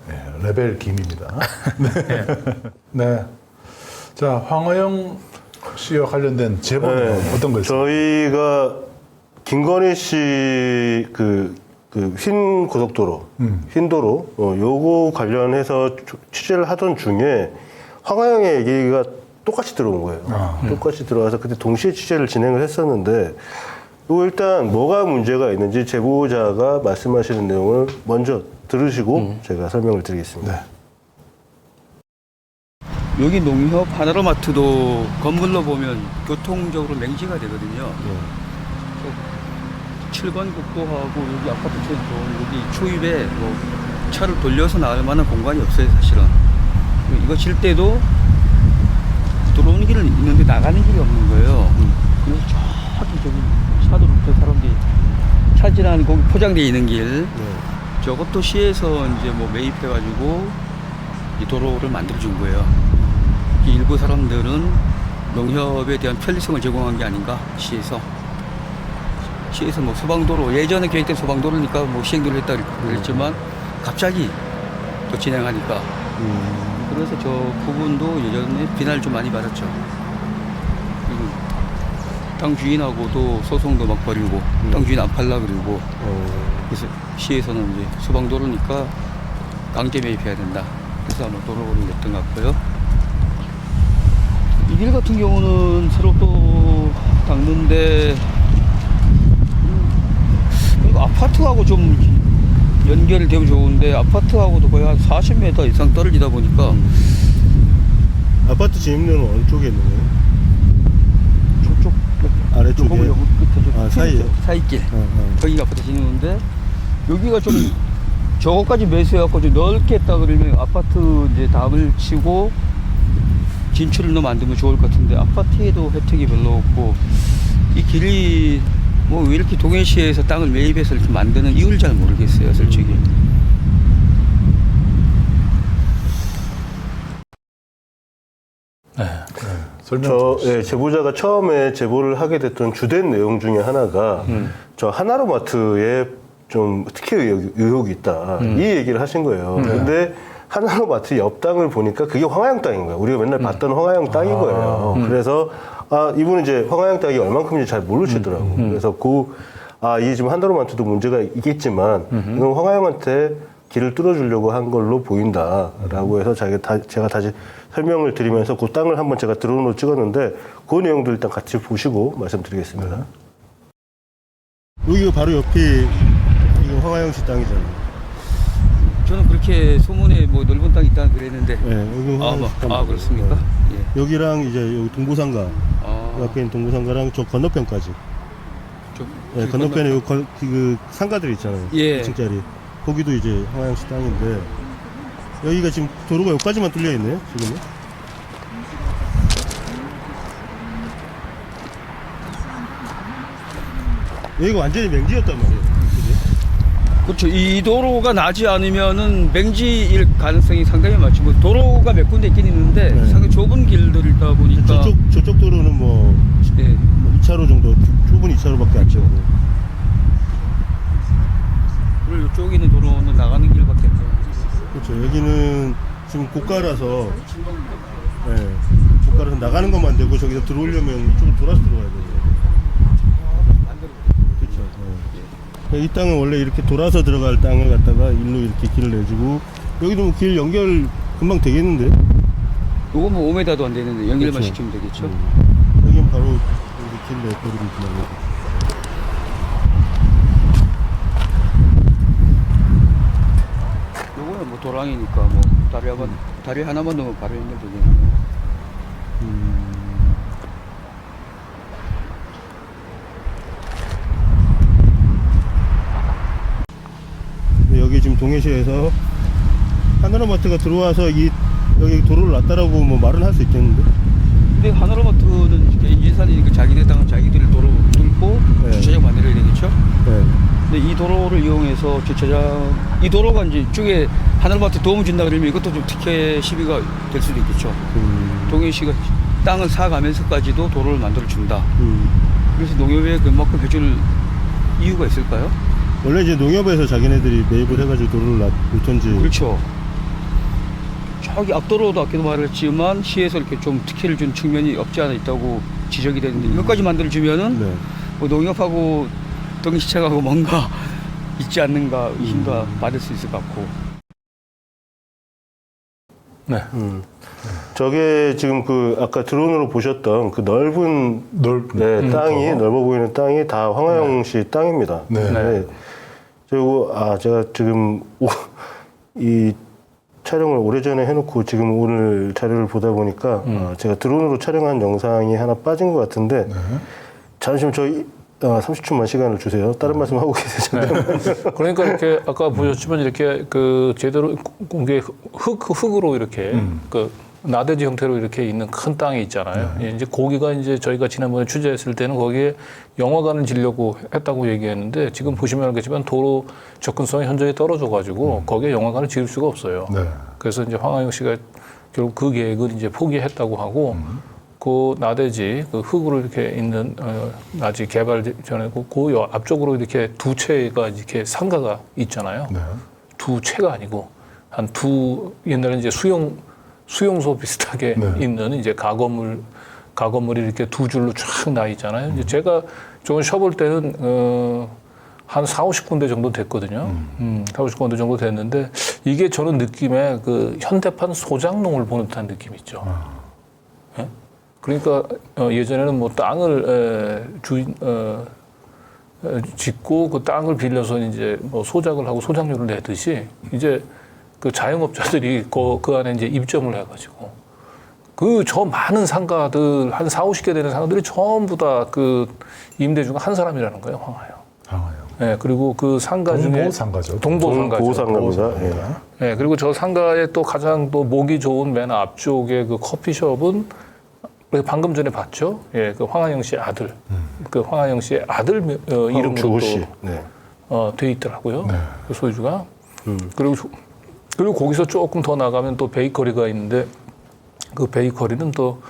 네, 레벨 김입니다. 네. 네. 자, 황하영 씨와 관련된 제보는 어떤 거 있어요? 저희가 김건희 씨 흰 고속도로, 흰도로, 요거 관련해서 취재를 하던 중에 황하영의 얘기가 똑같이 들어온 거예요. 똑같이 들어와서 그때 동시에 취재를 진행을 했었는데, 요 일단 뭐가 문제가 있는지 제보자가 말씀하시는 내용을 먼저 들으시고 제가 설명을 드리겠습니다. 네. 여기 농협 하나로마트도 건물로 보면 교통적으로 맹지가 되거든요. 7번 국도하고 여기 아파트 쪽도 여기 초입에 뭐 차를 돌려서 나갈 만한 공간이 없어요, 사실은. 이거 질 때도 들어오는 길은 있는데 나가는 길이 없는 거예요. 그래서 저기 차도부터 사람들이 차지나는 거기 포장되어 있는 길, 저것도 시에서 이제 뭐 매입해가지고 이 도로를 만들어준 거예요. 일부 사람들은 농협에 대한 편리성을 제공한 게 아닌가, 시에서 뭐 소방도로, 예전에 계획된 소방도로니까 뭐 시행도를 했다 그랬지만 갑자기 또 진행하니까 그래서 저 부분도 예전에 비난을 좀 많이 받았죠. 그리고 땅 주인하고도 소송도 막 벌이고 땅 주인 안 팔라 그러고 그래서 시에서는 이제 소방도로니까 강제 매입해야 된다. 그래서 아마 도로를 냈던 것 같고요. 이 길 같은 경우는 새로 또 닦는데 아파트하고 좀 연결이 되면 좋은데 아파트하고도 거의 한 40m 이상 떨어지다 보니까 아파트 진입로는 어느 쪽에 있는 거예요? 저쪽 아래쪽에? 보면 여기 끝에 아, 사이에? 사이길 거기가 아파트 진입로인데 여기가 좀 저거까지 매수해갖고 좀 넓게 했다 그러면 아파트 이제 담을 치고 진출로 만들면 좋을 것 같은데 아파트에도 혜택이 별로 없고 이 길이 뭐 왜 이렇게 동해시에서 땅을 매입해서 이렇게 만드는 이유를 잘 모르겠어요, 솔직히. 설명. 제보자가 처음에 제보를 하게 됐던 주된 내용 중에 하나가 저 하나로마트에 좀 특혜 의혹이 있다. 이 얘기를 하신 거예요. 근데 하나로마트 옆 땅을 보니까 그게 황하영 땅인 거예요. 우리가 맨날 봤던 황하영 땅인 거예요. 그래서 이분은 이제 황하영 땅이 얼만큼인지 잘 모르시더라고요. 그래서 이 지금 한다로마트도 문제가 있겠지만 이건 황하영한테 길을 뚫어주려고 한 걸로 보인다라고 해서 제가 다시 설명을 드리면서 그 땅을 한번 제가 드론으로 찍었는데 그 내용도 일단 같이 보시고 말씀드리겠습니다. 여기가 바로 옆에 이거 황하영 씨 땅이잖아요. 저는 그렇게 소문에 뭐 넓은 땅이 있다 그랬는데. 네, 여기 황하영 씨 땅. 그렇습니까? 예. 여기랑 이제 여기 동부상가 옆에 있는 동부상가랑 저 건너편까지. 네, 건너편에 그 상가들 있잖아요. 예. 2층짜리. 거기도 이제 황하영 씨 땅인데 여기가 지금 도로가 여기까지만 뚫려 있네요. 지금은. 여기가 완전히 맹지였단 말이에요. 그죠? 그렇죠. 이 도로가 나지 않으면은 맹지일 가능성이 상당히 많죠. 뭐 도로가 몇 군데 있긴 있는데 네. 상당히 좁은 길들이다 보니까. 저쪽 도로는 뭐 예. 2차로 정도, 좁은 2차로밖에 안 되고. 그리고 이쪽에 있는 도로는 나가는 길밖에 없어요. 그렇죠. 여기는 지금 고가라서, 네, 고가라서 나가는 것만 되고 저기서 들어오려면 이쪽으로 돌아서 들어가야 돼요. 그렇죠. 네. 이 땅은 원래 이렇게 돌아서 들어갈 땅을 갖다가 일로 이렇게 길을 내주고 여기도 뭐 길 연결 금방 되겠는데? 요거 뭐 5m도 안 되는데 연결만 그렇죠. 시키면 되겠죠. 여기는 바로 여기 길 내버리고 있구나. 요거는 뭐 도랑이니까 뭐 다리 하나만 넣으면 바로 연결되겠네요. 여기 지금 동해시에서 하나로마트가 들어와서 여기 도로를 놨다라고 뭐 말은 할 수 있겠는데? 근데 하나로마트는 인산이니까 자기네 땅은 자기들이 도로 뚫고 네. 주차장 만들어야 되겠죠? 네. 근데 이 도로를 이용해서 이 도로가 이제 이쪽에 하나로마트 도움을 준다 그러면 이것도 좀 특혜 시비가 될 수도 있겠죠. 동해시가 땅을 사가면서까지도 도로를 만들어 준다. 그래서 농협에 그만큼 해줄 이유가 있을까요? 원래 이제 농협에서 자기네들이 매입을 해가지고 도로를 놓던지. 그렇죠. 저기 앞도로도 아까도 말했지만 시에서 이렇게 좀 특혜를 준 측면이 없지 않아 있다고 지적이 되는데 이것까지 만들어주면은 네. 뭐 농협하고 동시착하고 뭔가 있지 않는가 의심도 받을 수 있을 것 같고. 네. 저게 지금 그 아까 드론으로 보셨던 그 넓은 네, 땅이 넓어 보이는 땅이 다 황하영 씨 땅입니다. 네. 그리고 제가 지금 이 촬영을 오래전에 해놓고 지금 오늘 자료를 보다 보니까 제가 드론으로 촬영한 영상이 하나 빠진 것 같은데 잠시만 저희 30초만 시간을 주세요. 다른 말씀 하고 계세요. 네. 그러니까 이렇게 아까 보셨지만 이렇게 그 제대로 공개 흙으로 이렇게 그 나대지 형태로 이렇게 있는 큰 땅이 있잖아요. 예, 이제 거기가 이제 저희가 지난번에 취재했을 때는 거기에 영화관을 지려고 했다고 얘기했는데 지금 보시면 알겠지만 도로 접근성이 현저히 떨어져가지고 거기에 영화관을 지을 수가 없어요. 네. 그래서 이제 황하영 씨가 결국 그 계획을 이제 포기했다고 하고 그 나대지 그 흙으로 이렇게 있는 아직 개발 전에 그 앞쪽으로 이렇게 두 채가 이렇게 상가가 있잖아요. 네. 두 채가 아니고 한 옛날에 이제 수용소 비슷하게 네. 있는 이제 가건물이 이렇게 두 줄로 쫙 나 있잖아요. 이제 제가 저건 쉬어볼 때는 한 40-50군데 정도 됐거든요. 40-50군데 정도 됐는데 이게 저는 느낌에 그 현대판 소장농을 보는 듯한 느낌이 있죠. 예? 그러니까 예전에는 뭐 땅을 짓고 그 땅을 빌려서 이제 뭐 소작을 하고 소작료를 내듯이 이제 그 자영업자들이 그 안에 이제 입점을 해가지고 저 많은 상가들 한 40-50개 되는 상가들이 전부 다 그 임대주가 한 사람이라는 거예요, 황하영. 예, 그리고 그 상가 중에 동보상가죠. 동보상가입니다. 예, 그리고 저 상가에 또 가장 또 목이 좋은 맨 앞쪽에 그 커피숍은 방금 전에 봤죠. 예, 그 황하영 씨 아들, 그 황하영 씨의 아들 이름으로 또 네. 돼 있더라고요. 네. 그 소유주가. 그리고 거기서 조금 더 나가면 또 베이커리가 있는데 그 베이커리는 또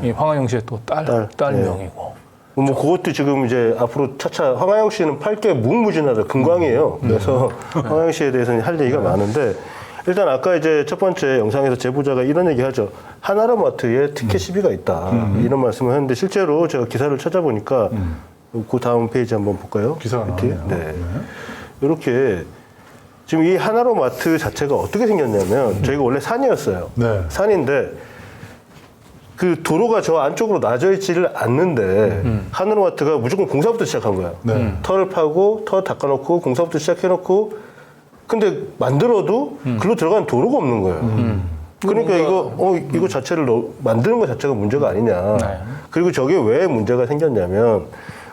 이 황하영 씨의 또 딸 명이고. 뭐 그것도 지금 이제 앞으로 차차 황하영 씨는 팔 게 무궁무진하다 금광이에요. 그래서 황하영 씨에 대해서는 할 얘기가 많은데 일단 아까 이제 첫 번째 영상에서 제보자가 이런 얘기하죠. 하나로마트에 특혜 시비가 있다 이런 말씀을 했는데 실제로 제가 기사를 찾아보니까 그 다음 페이지 한번 볼까요? 기사가 이렇게. 나왔네요. 네. 이렇게 지금 이 하나로마트 자체가 어떻게 생겼냐면 저희가 원래 산이었어요. 네. 산인데 그 도로가 저 안쪽으로 나져 있지를 않는데 하나로마트가 무조건 공사부터 시작한 거예요. 네. 터를 파고 터 닦아놓고 공사부터 시작해놓고 근데 만들어도 글로 들어가는 도로가 없는 거예요. 그러니까 이거 자체를 만드는 것 자체가 문제가 아니냐. 네. 그리고 저게 왜 문제가 생겼냐면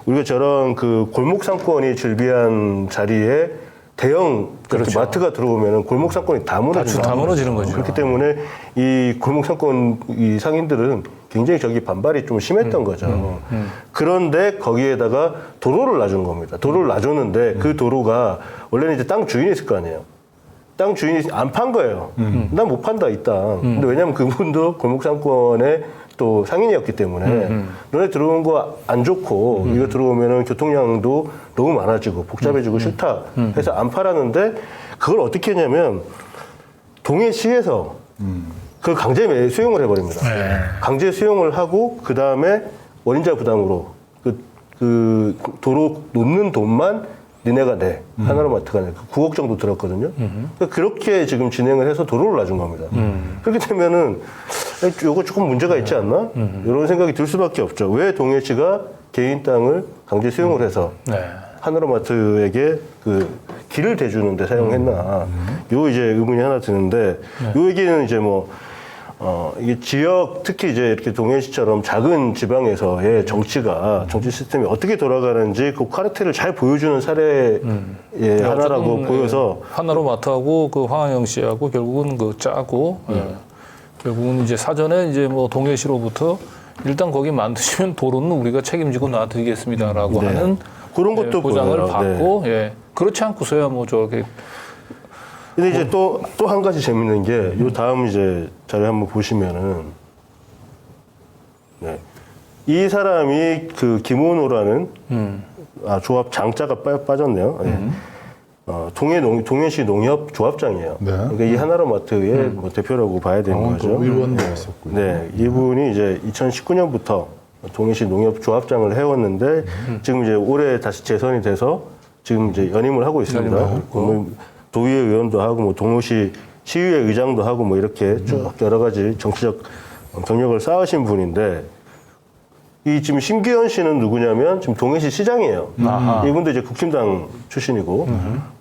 우리가 저런 그 골목 상권이 즐비한 자리에 대형 그렇죠. 마트가 들어오면 골목 상권이 다 무너지는 다 무너지는 거죠. 그렇기 때문에 이 골목 상권 이 상인들은 굉장히 저기 반발이 좀 심했던 거죠. 그런데 거기에다가 도로를 놔준 겁니다. 도로를 놔줬는데 그 도로가 원래는 이제 땅 주인이 있을 거 아니에요. 땅 주인이 안 판 거예요. 난 못 판다 이 땅. 근데 왜냐면 그분도 골목 상권의 또 상인이었기 때문에 너네 들어온 거 안 좋고 이거 들어오면은 교통량도 너무 많아지고 복잡해지고 싫다 해서 안 팔았는데 그걸 어떻게 했냐면 동해시에서 그걸 강제 수용을 해버립니다. 강제 수용을 하고 그 다음에 원인자 부담으로 그 도로 놓는 돈만 니네가 내. 하나로마트가 내. 9억 정도 들었거든요. 그러니까 그렇게 지금 진행을 해서 도로를 놔준 겁니다. 그렇게 되면은 이거 조금 문제가 있지 않나? 이런 생각이 들 수밖에 없죠. 왜 동해시가 개인 땅을 강제 수용을 해서 네. 하나로마트에게 그 길을 대주는데 사용했나? 요 이제 의문이 하나 드는데 요 얘기는 이제 이게 지역, 특히 이제 이렇게 동해시처럼 작은 지방에서의 정치 시스템이 어떻게 돌아가는지 그 카르텔을 잘 보여주는 사례의 하나라고 어쨌든, 보여서 하나로마트하고 그 황하영 씨하고 결국은 그 짜고 결국은 이제 사전에 이제 뭐 동해시로부터 일단 거기 만드시면 도로는 우리가 책임지고 놔드리겠습니다라고 하는 그런 것도 보장을 보여요. 받고 그렇지 않고서야 뭐 저렇게 근데 이제 또 한 가지 재밌는 게 요 다음 이제 자료 한번 보시면은 이 사람이 그 김원호라는 조합 장자가 빠졌네요. 동해시 농협 조합장이에요. 네. 그러니까 이 하나로마트의 뭐 대표라고 봐야 되는 거죠. 의원도 있었고요. 네, 이분이 이제 2019년부터 동해시 농협 조합장을 해왔는데 지금 이제 올해 다시 재선이 돼서 지금 이제 연임을 하고 있습니다. 뭐 도의회 의원도 하고 뭐 동호시 시의회 의장도 하고 뭐 이렇게 쭉 여러 가지 정치적 경력을 쌓으신 분인데 이 지금 심기현 씨는 누구냐면 지금 동해시 시장이에요. 이분도 이제 국힘당 출신이고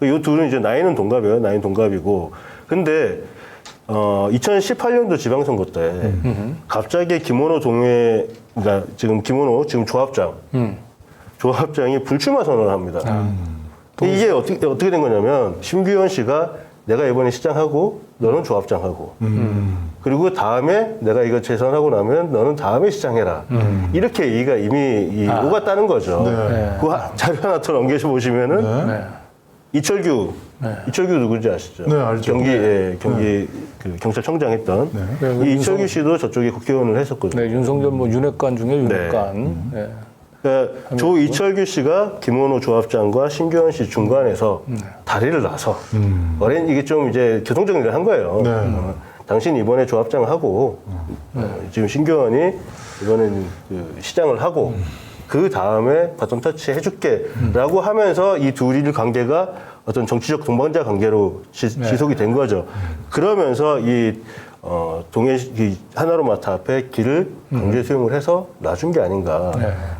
이 둘은 이제 나이는 동갑이에요. 나이는 동갑이고 근데 2018년도 지방선거 때 갑자기 김원호 그러니까 지금 김원호 지금 조합장이 불출마 선언을 합니다. 이게 어떻게 된 거냐면 심규현 씨가 내가 이번에 시장하고 너는 조합장하고 그리고 다음에 내가 이거 재선하고 나면 너는 다음에 시장해라. 이렇게 얘기가 이미 오갔다는 거죠. 그 자료 하나 더 넘겨서 보시면은 이철규 누군지 아시죠? 네, 알죠. 경기 그 경찰청장 했던 이 이철규 씨도 저쪽에 국회의원을 했었거든요. 네, 윤석열 뭐 윤핵관 중에 윤핵관. 그러니까 조 이철규 씨가 김원호 조합장과 신규현 씨 중간에서 다리를 놔서 이게 좀 이제 교통정리를 한 거예요. 당신 이번에 조합장 하고 지금 신규현이 이번에는 그 시장을 하고 그 다음에 바톤 터치 해줄게라고 하면서 이 둘이 관계가 어떤 정치적 동반자 관계로 지속이 된 거죠. 그러면서 이 하나로마트 앞에 길을 강제 수용을 해서 놔준 게 아닌가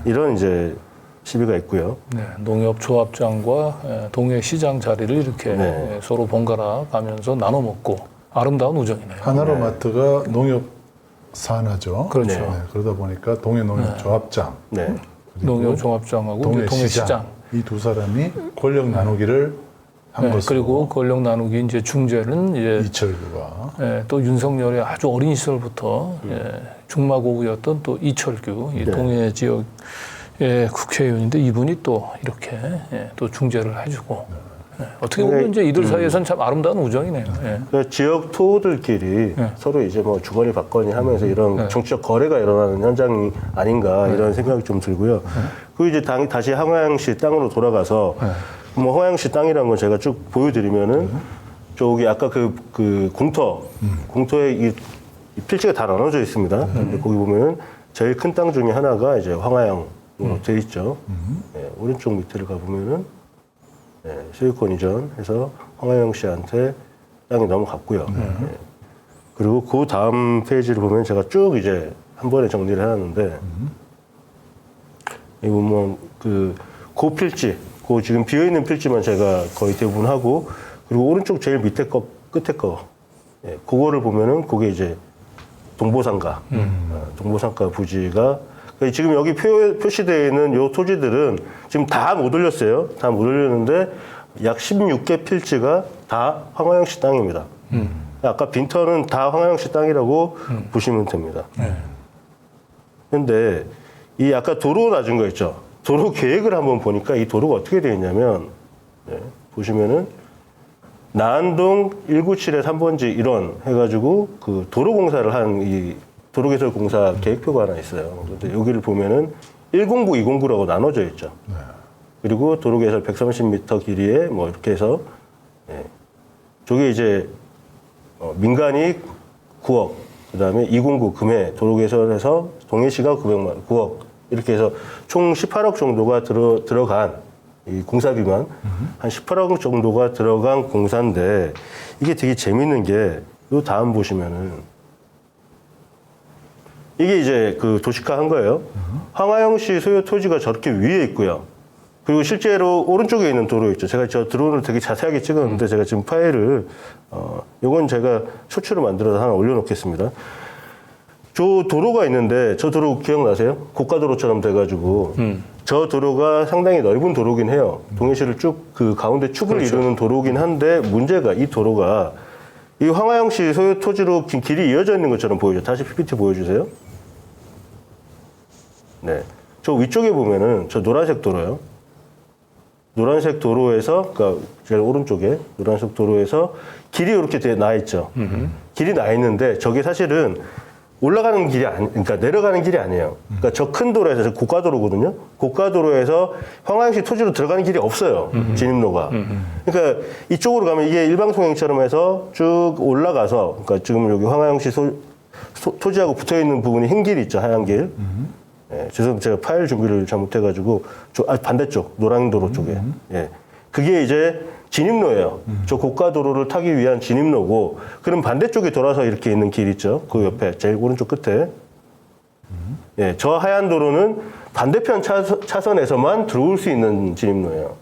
이런 이제 시비가 있고요. 네, 농협 조합장과 동해시장 자리를 이렇게 서로 번갈아 가면서 나눠 먹고 아름다운 우정이네요. 하나로마트가 농협 산하죠. 그렇죠. 그러다 보니까 동해 농협 조합장, 농협 조합장하고 동해시장 이 두 사람이 권력 나누기를 한 것으로. 그리고 권력 나누기 이제 중재는 이제 이철규가 또 윤석열의 아주 어린 시절부터 중마고우였던 또 이철규 이 동해 지역의 국회의원인데 이분이 또 이렇게 또 중재를 해주고 어떻게 보면 이제 이들 사이에서는 참 아름다운 우정이네요. 그러니까 지역 토호들끼리 서로 이제 뭐 주거니 받거니 하면서 이런 정치적 거래가 일어나는 현장이 아닌가 이런 생각이 좀 들고요. 그리고 이제 다시 황하영 씨 땅으로 돌아가서 뭐 황하영 씨 땅이라는 건 제가 쭉 보여드리면은 저기 아까 그 공터에 이 필지가 다 나눠져 있습니다. 근데 거기 보면은 제일 큰 땅 중에 하나가 이제 황하영 돼 있죠. 예, 오른쪽 밑에를 가보면은 예, 소유권 이전해서 황하영 씨한테 땅이 넘어갔고요. 예. 그리고 그 다음 페이지를 보면 제가 쭉 이제 한 번에 정리를 해놨는데 이 보면 그 필지, 그 지금 비어 있는 필지만 제가 거의 대부분 하고 그리고 오른쪽 제일 밑에 거 끝에 거 예, 그거를 보면은 그게 이제 동보상가, 동보상가 부지가 그러니까 지금 여기 표시되어 있는 요 토지들은 지금 다 못 올렸어요. 다 못 올렸는데 약 16개 필지가 다 황하영 씨 땅입니다. 아까 빈터는 다 황하영 씨 땅이라고 보시면 됩니다. 그런데 이 아까 도로 놔준 거 있죠. 도로 계획을 한번 보니까 이 도로가 어떻게 되어 있냐면 네, 보시면은 나안동 197의 3번지 1원 해가지고 그 도로 공사를 한 이 도로개설 공사 계획표가 하나 있어요. 근데 여기를 보면은 109, 209라고 나눠져 있죠. 그리고 도로개설 130m 길이에 뭐 이렇게 해서 예, 저게 이제 민간이 9억, 그다음에 209 금해 도로개설에서 동해시가 900만 9억 이렇게 해서 총 18억 정도가 들어간 이 공사비만 한 18억 정도가 들어간 공사인데 이게 되게 재밌는 게 요 다음 보시면은 이게 이제 그 도시화 한 거예요. 황하영 씨 소유 토지가 저렇게 위에 있고요. 그리고 실제로 오른쪽에 있는 도로 있죠. 제가 저 드론을 되게 자세하게 찍었는데 제가 지금 파일을 요건 제가 쇼츠로 만들어서 하나 올려놓겠습니다. 저 도로가 있는데 저 도로 기억나세요? 고가도로처럼 돼가지고 저 도로가 상당히 넓은 도로긴 해요. 동해시를 쭉 그 가운데 축을 이루는 도로긴 한데 문제가 이 도로가 이 황하영 씨 소유 토지로 길이 이어져 있는 것처럼 보이죠. 다시 PPT 보여주세요. 네, 저 위쪽에 보면은 저 노란색 도로요. 노란색 도로에서, 그러니까 제일 오른쪽에 노란색 도로에서 길이 이렇게 나 있죠. 길이 나 있는데 저게 사실은 올라가는 길이 그러니까 내려가는 길이 아니에요. 그러니까 저 큰 도로에서 저 고가도로거든요. 고가도로에서 황하영 씨 토지로 들어가는 길이 없어요. 진입로가. 그러니까 이쪽으로 가면 이게 일방통행처럼 해서 쭉 올라가서, 그러니까 지금 여기 황하영 씨 토지하고 붙어 있는 부분이 흰 길 있죠, 하얀 길. 예, 죄송합니다. 제가 파일 준비를 잘못해가지고 반대쪽 노란 도로 쪽에. 예, 그게 이제 진입로예요. 저 고가도로를 타기 위한 진입로고, 그럼 반대쪽에 돌아서 이렇게 있는 길 있죠. 그 옆에 제일 오른쪽 끝에. 예, 저 하얀 도로는 반대편 차선에서만 들어올 수 있는 진입로예요.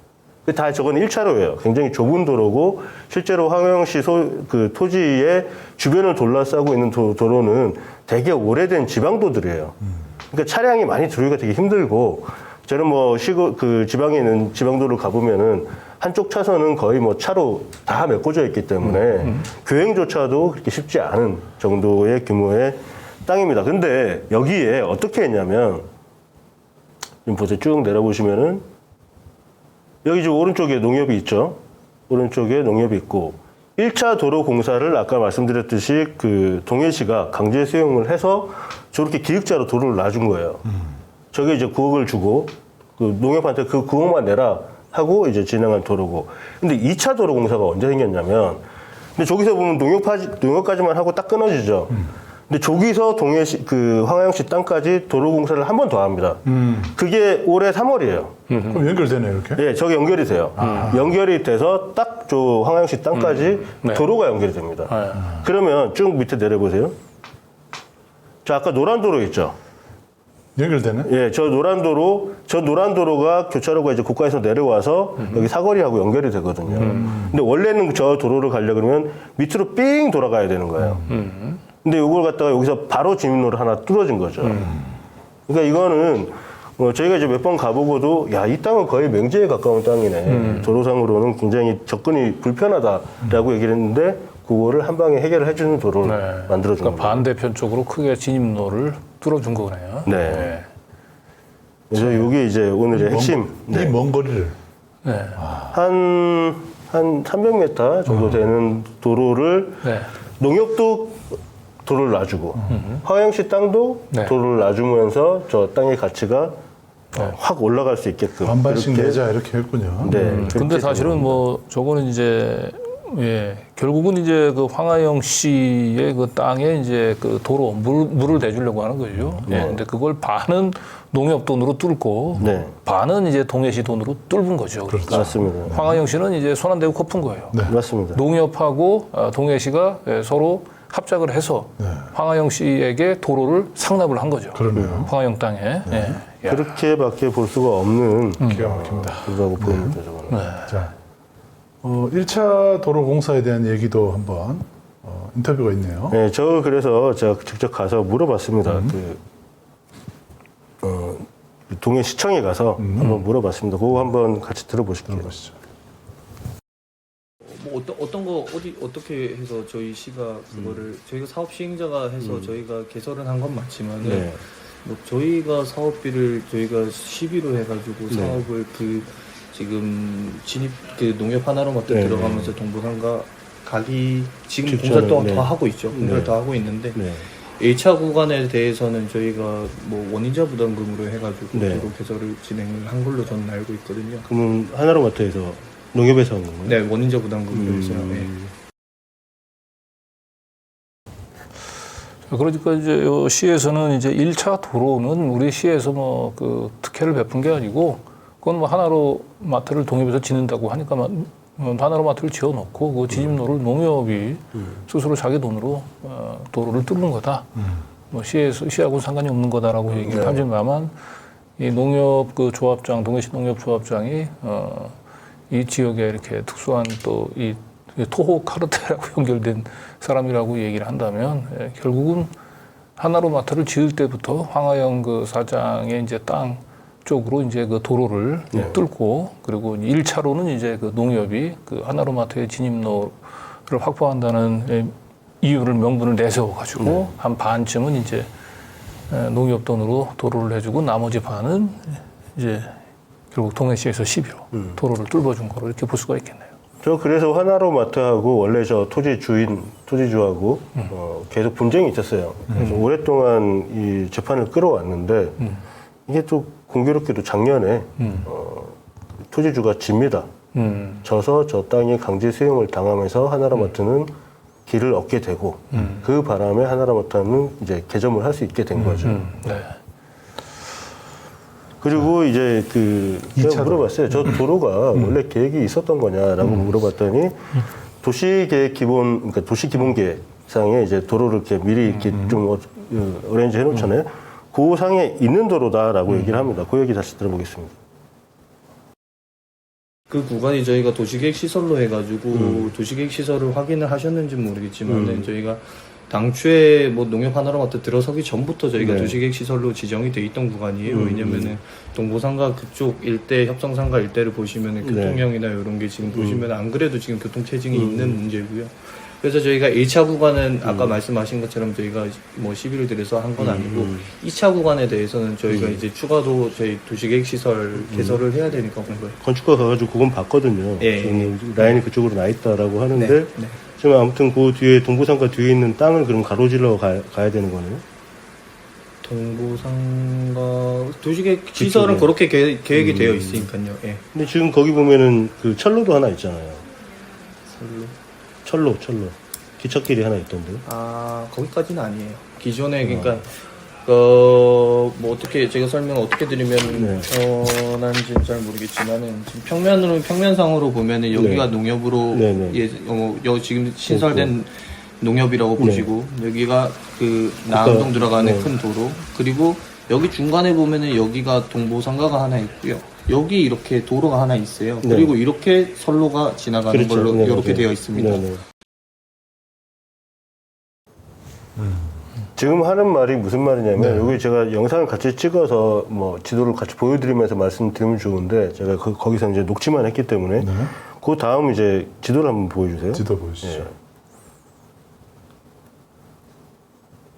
다 저건 1차로예요. 굉장히 좁은 도로고, 실제로 황하영 씨 그 토지의 주변을 둘러싸고 있는 도로는 되게 오래된 지방도들이에요. 그러니까 차량이 많이 들어오기가 되게 힘들고, 저는 뭐 그 지방에 있는 지방도를 가보면은 한쪽 차선은 거의 뭐 차로 다 메꿔져 있기 때문에 교행조차도 그렇게 쉽지 않은 정도의 규모의 땅입니다. 근데 여기에 어떻게 했냐면, 지금 보세요. 쭉 내려보시면은 여기 지금 오른쪽에 농협이 있죠. 오른쪽에 농협이 있고, 1차 도로 공사를 아까 말씀드렸듯이 그 동해시가 강제 수용을 해서 저렇게 기획자로 도로를 놔준 거예요. 저게 이제 9억을 주고 그 농협한테 그 9억만 내라 하고 이제 진행한 도로고. 근데 2차 도로 공사가 언제 생겼냐면, 근데 저기서 보면 농협까지만 하고 딱 끊어지죠. 근데 저기서 그 황하영 씨 땅까지 도로 공사를 한 번 더 합니다. 그게 올해 3월이에요. 그럼 연결되네요, 이렇게? 예, 저게 연결이 돼요. 연결이 돼서 딱 저 황하영 씨 땅까지 네. 도로가 연결이 됩니다. 그러면 쭉 밑에 내려보세요. 저 아까 노란 도로 있죠? 연결되네? 예, 저 노란 도로가 교차로가 이제 고가에서 내려와서 여기 사거리하고 연결이 되거든요. 근데 원래는 저 도로를 가려고 그러면 밑으로 삥 돌아가야 되는 거예요. 근데 이걸 갖다가 여기서 바로 진입로를 하나 뚫어진 거죠. 그러니까 이거는 저희가 이제 몇 번 가보고도, 야, 이 땅은 거의 맹지에 가까운 땅이네. 도로상으로는 굉장히 접근이 불편하다라고 얘기를 했는데, 그거를 한 방에 해결을 해주는 도로를 만들어준 그러니까 거예요. 반대편 쪽으로 크게 진입로를 뚫어준 거네요. 네. 그래서 이게 이제 오늘의 핵심. 이 먼 거리를. 네. 한 300m 정도 되는 도로를 네. 농협도 도로를 놔주고 황하영 씨 땅도 네. 도로를 놔주면서 저 땅의 가치가 확 올라갈 수 있게끔 반반씩 그렇게 내자 이렇게 했군요. 네. 근데 그렇게 사실은 되는 뭐 저거는 이제 예, 결국은 이제 그 황하영 씨의 그 땅에 이제 그 도로 물을 대주려고 하는 거죠. 예, 근데 그걸 반은 농협 돈으로 뚫고 네. 반은 이제 동해시 돈으로 뚫은 거죠. 그러니까 맞습니다. 황하영 씨는 이제 손 안 대고 코 푼 거예요. 맞습니다. 농협하고 동해시가 서로 합작을 해서 황하영 씨에게 도로를 상납을 한 거죠. 그러네요. 황하영 땅에. 예. 야. 그렇게밖에 볼 수가 없는 기가 막힙니다. 거라고 보입니다. 저거는. 자, 1차 도로 공사에 대한 얘기도 한번 인터뷰가 있네요. 네, 저 그래서 제가 직접 가서 물어봤습니다. 동해시청에 가서 한번 물어봤습니다. 그거 한번 같이 들어보실게요. 들어보시죠. 뭐 어떤 거 어떻게 해서 저희 시가 그거를 저희가 사업 시행자가 해서 저희가 개설은 한 건 맞지만은 네. 뭐 저희가 사업비를 저희가 시비로 해가지고 사업을 그 지금 진입 그 농협 하나로마트 네, 들어가면서 동부상가 가기 지금 직전에, 공사를 또 네. 더 하고 있죠. 공사를 네. 더 하고 있는데 네. 1차 구간에 대해서는 저희가 뭐 원인자 부담금으로 해가지고 네. 도로 개설을 진행을 한 걸로 저는 알고 있거든요. 그러면 하나로마트에서 농협에서 한 건가요? 네, 원인자 부담금으로 해서 네. 그러니까 이제 요 시에서는 이제 1차 도로는 우리 시에서 뭐 그 특혜를 베푼 게 아니고 그건 뭐 하나로 마트를 동협에서 짓는다고 하니까 하나로 마트를 지어놓고 그 진입로를 농협이 스스로 자기 돈으로 도로를 뚫는 거다. 뭐 시하고 상관이 없는 거다라고 얘기를 하지만 이 농협 그 조합장 동해시 농협 조합장이 이 지역에 이렇게 특수한 또 이 토호 카르텔하고 연결된 사람이라고 얘기를 한다면 결국은 하나로 마트를 지을 때부터 황하영 그 사장의 이제 땅 쪽으로 이제 그 도로를 뚫고 그리고 1차로는 이제 그 농협이 그 하나로 마트의 진입로를 확보한다는 이유를 명분을 내세워 가지고 한 반쯤은 이제 농협 돈으로 도로를 해주고 나머지 반은 이제 결국 동해시에서 시비로 도로를 뚫어준 거로 이렇게 볼 수가 있겠네요. 저 그래서 하나로마트하고 원래 저 토지주하고 계속 분쟁이 있었어요. 그래서 오랫동안 이 재판을 끌어왔는데 이게 또 공교롭게도 작년에 토지주가 집니다. 져서 저 땅이 강제 수용을 당하면서 하나로마트는 길을 얻게 되고 그 바람에 하나로마트는 이제 개점을 할 수 있게 된 거죠. 네. 그리고 이제 제가 물어봤어요. 저 도로가 원래 계획이 있었던 거냐라고 물어봤더니 도시계획 기본, 그러니까 도시기본계획상에 이제 도로를 이렇게 미리 이렇게 좀 어레인지 해놓잖아요. 그 상에 있는 도로다라고 얘기를 합니다. 그 얘기 다시 들어보겠습니다. 그 구간이 저희가 도시계획 시설로 해가지고 도시계획 시설을 확인을 하셨는지 모르겠지만은 저희가 당초에 뭐 농협 하나로마트 들어서기 전부터 저희가 네. 도시계획 시설로 지정이 돼 있던 구간이에요. 왜냐면은 동부상가 그쪽 일대, 협성상가 일대를 보시면은 교통량이나 이런 게 지금 보시면 안 그래도 지금 교통체증이 있는 문제고요. 그래서 저희가 1차 구간은 아까 말씀하신 것처럼 저희가 뭐 시비를 들여서 한 건 아니고 2차 구간에 대해서는 저희가 이제 추가로 저희 도시계획 시설 개설을 해야 되니까 그런 거예요. 건축가 가가지고 그건 봤거든요. 예. 지금 라인이 그쪽으로 나 있다라고 하는데 네. 지금 아무튼 그 뒤에 동부상가 뒤에 있는 땅을 그럼 가로질러 가야 되는 거네요. 동부상가 도시계획 시설은 그렇게 계획이 되어 있으니까요. 예. 근데 지금 거기 보면은 그 철로도 하나 있잖아요. 철로. 기찻길이 하나 있던데요. 아, 거기까지는 아니에요. 기존에 그러니까 뭐 어떻게 제가 설명 어떻게 드리면 난지 잘 모르겠지만은 지금 평면상으로 보면은 여기가 농협으로 지금 신설된 농협이라고 보시고 여기가 그 나암동 들어가는 큰 도로 그리고 여기 중간에 보면은 여기가 동부상가가 하나 있고요. 여기 이렇게 도로가 하나 있어요. 그리고 이렇게 선로가 지나가는 걸로 이렇게 되어 있습니다. 지금 하는 말이 무슨 말이냐면 여기 제가 영상을 같이 찍어서 뭐 지도를 같이 보여드리면서 말씀드리면 좋은데 제가 거기서 이제 녹취만 했기 때문에 그 다음 이제 지도를 한번 보여주세요. 지도 보시죠.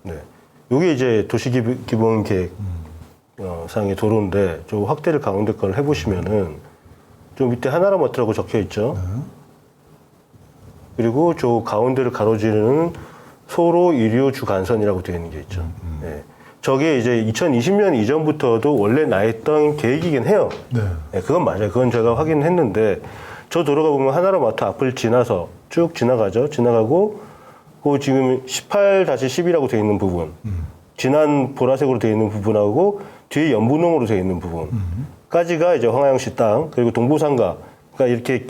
네. 여기 이제 도시기본계획 상의 도로인데 저 확대를 가운데 걸 해보시면은 좀 밑에 하나로마트라고 적혀 있죠. 그리고 저 가운데를 가로지르는 소로 이류 주간선이라고 되어 있는 게 있죠. 네. 저게 이제 2020년 이전부터도 원래 나 있던 계획이긴 해요. 네, 그건 맞아요. 그건 제가 확인했는데 저 도로가 보면 하나로마트 앞을 지나서 쭉 지나가죠. 지나가고 그 지금 18-10이라고 되어 있는 부분, 진한 보라색으로 되어 있는 부분하고 뒤에 연분홍으로 되어 있는 부분까지가 이제 황하영시 땅, 그리고 동부상가, 그러니까 이렇게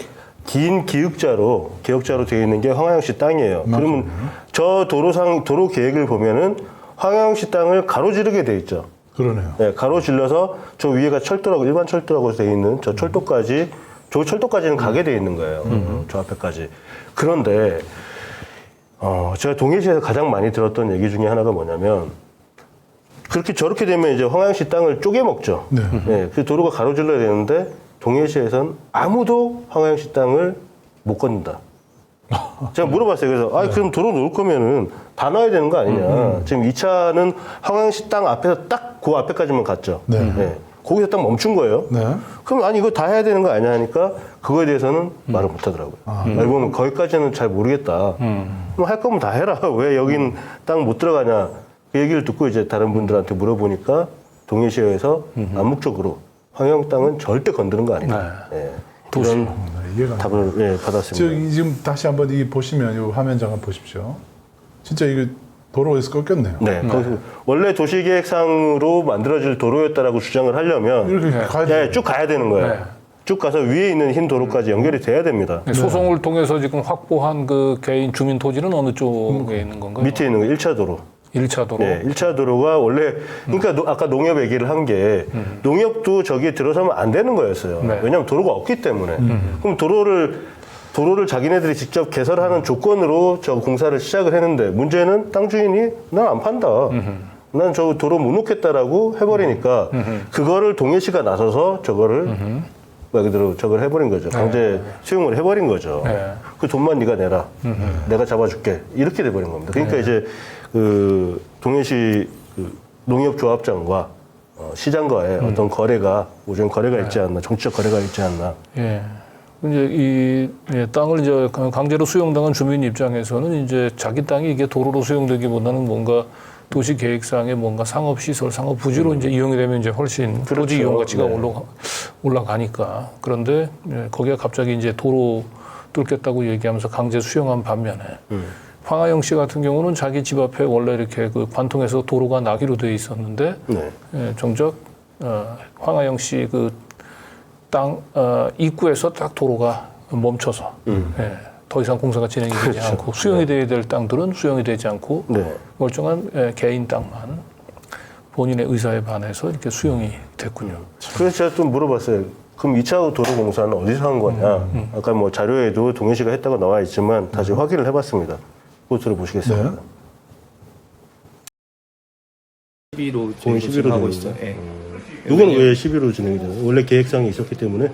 긴 기역자로 되어 있는 게 황하영시 땅이에요. 그러면 저 도로 계획을 보면은 황하영시 땅을 가로지르게 돼 있죠. 그러네요. 네, 가로질러서 저 위에가 철도라고 일반 철도라고 되어 있는 저 철도까지, 저 철도까지는 가게 돼 있는 거예요. 저 앞에까지. 그런데 제가 동해시에서 가장 많이 들었던 얘기 중에 하나가 뭐냐면 그렇게 저렇게 되면 이제 황하영시 땅을 쪼개 먹죠. 네. 네, 그 도로가 가로질러야 되는데 동해시에선 아무도 황하영시 땅을 못 건든다. 제가 물어봤어요. 그래서 그럼 도로 놓을 거면은 다 놔야 되는 거 아니냐. 지금 이 차는 황하영시 땅 앞에서 딱 그 앞에까지만 갔죠. 네. 거기서 딱 멈춘 거예요. 네. 그럼 아니 이거 다 해야 되는 거 아니야 하니까 그거에 대해서는 말을 못 하더라고요. 말 보면 거기까지는 잘 모르겠다. 그럼 할 거면 다 해라. 왜 여긴 땅 못 들어가냐. 그 얘기를 듣고 이제 다른 분들한테 물어보니까 동해시에서 암묵적으로 황하영 땅은 절대 건드는 거 아니다. 네. 그런 이해가 안 답을 받았습니다. 지금 다시 한번 이 보시면 이 화면 잠깐 보십시오. 진짜 이거 도로에서 꺾였네요. 네. 거기서 원래 도시계획상으로 만들어질 도로였다라고 주장을 하려면 이렇게 가야 돼요. 쭉 가야 되는 거예요. 네. 쭉 가서 위에 있는 흰 도로까지 연결이 돼야 됩니다. 소송을 통해서 지금 확보한 그 개인 주민 토지는 어느 쪽에 있는 건가요? 밑에 있는 거 1차 도로. 1차 도로. 네, 1차 도로가 원래 그러니까 아까 농협 얘기를 한 게 농협도 저기에 들어서면 안 되는 거였어요. 네. 왜냐하면 도로가 없기 때문에. 그럼 도로를 자기네들이 직접 개설하는 조건으로 저 공사를 시작을 했는데 문제는 땅 주인이 난 안 판다. 난 저 도로 못 놓겠다라고 해버리니까 그거를 동해시가 나서서 저거를 말 그대로 저걸 해버린 거죠. 강제 수용을 해버린 거죠. 네. 그 돈만 네가 내라. 내가 잡아줄게. 이렇게 돼버린 겁니다. 그러니까 이제 그 동해시 그 농협조합장과 시장과의 어떤 거래가 오전 거래가 있지 않나, 정치적 거래가 있지 않나. 예. 이제 이 땅을 이제 강제로 수용당한 주민 입장에서는 이제 자기 땅이 이게 도로로 수용되기보다는 뭔가 도시 계획상의 뭔가 상업 시설, 상업 부지로 이제 이용이 되면 이제 훨씬 그렇죠. 토지 이용 가치가 네. 올라가니까. 그런데 거기가 갑자기 이제 도로 뚫겠다고 얘기하면서 강제 수용한 반면에 황하영 씨 같은 경우는 자기 집 앞에 원래 이렇게 그 관통해서 도로가 나기로 돼 있었는데 네. 정작 황하영 씨 그 땅 입구에서 딱 도로가 멈춰서 더 이상 공사가 진행이 되지 않고 수용이 돼야 될 땅들은 수용이 되지 않고 네. 멀쩡한 개인 땅만 본인의 의사에 반해서 이렇게 수용이 됐군요. 그래서 제가 또 물어봤어요. 그럼 2차 도로 공사는 어디서 한 거냐? 아까 뭐 자료에도 동해시가 했다고 나와 있지만 다시 확인을 해봤습니다. 그거 들어보시겠습니다. 네. 12로 오늘 저희도 11로 지금 하고 되는 있어요. 예. 이건 왜 11로 진행이 되나요? 원래 계획상이 있었기 때문에?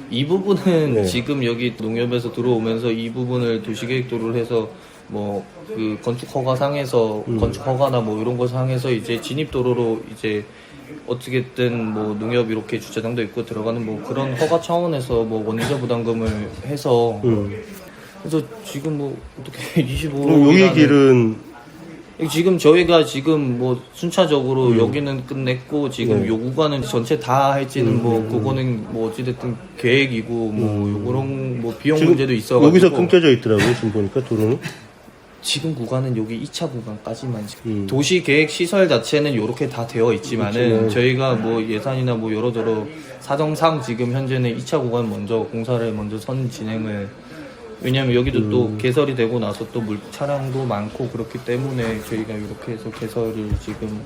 이 부분은 네. 지금 여기 농협에서 들어오면서 이 부분을 도시계획도를 해서 뭐 그 건축 허가상에서 건축 허가나 뭐 이런 거 상에서 이제 진입 도로로 이제 어떻게든 뭐 농협 이렇게 주차장도 있고 들어가는 뭐 그런 허가 차원에서 뭐 원인자 부담금을 해서 그래서 지금 뭐 어떻게 25 여기 길은 지금 저희가 지금 뭐 순차적으로 여기는 끝냈고 지금 요 구간은 전체 다 할지는 뭐 그거는 뭐 어찌됐든 계획이고 뭐 요런 뭐 비용 문제도 있어가지고 여기서 끊겨져 있더라고요. 지금 보니까 도로는. 지금 구간은 여기 2차 구간까지만 지금 도시 계획 시설 자체는 요렇게 다 되어 있지만은 저희가 뭐 예산이나 뭐 여러저러 사정상 지금 현재는 2차 구간 먼저 공사를 먼저 선 진행을 왜냐면 여기도 또 개설이 되고 나서 또 차량도 많고 그렇기 때문에 저희가 이렇게 해서 개설을 지금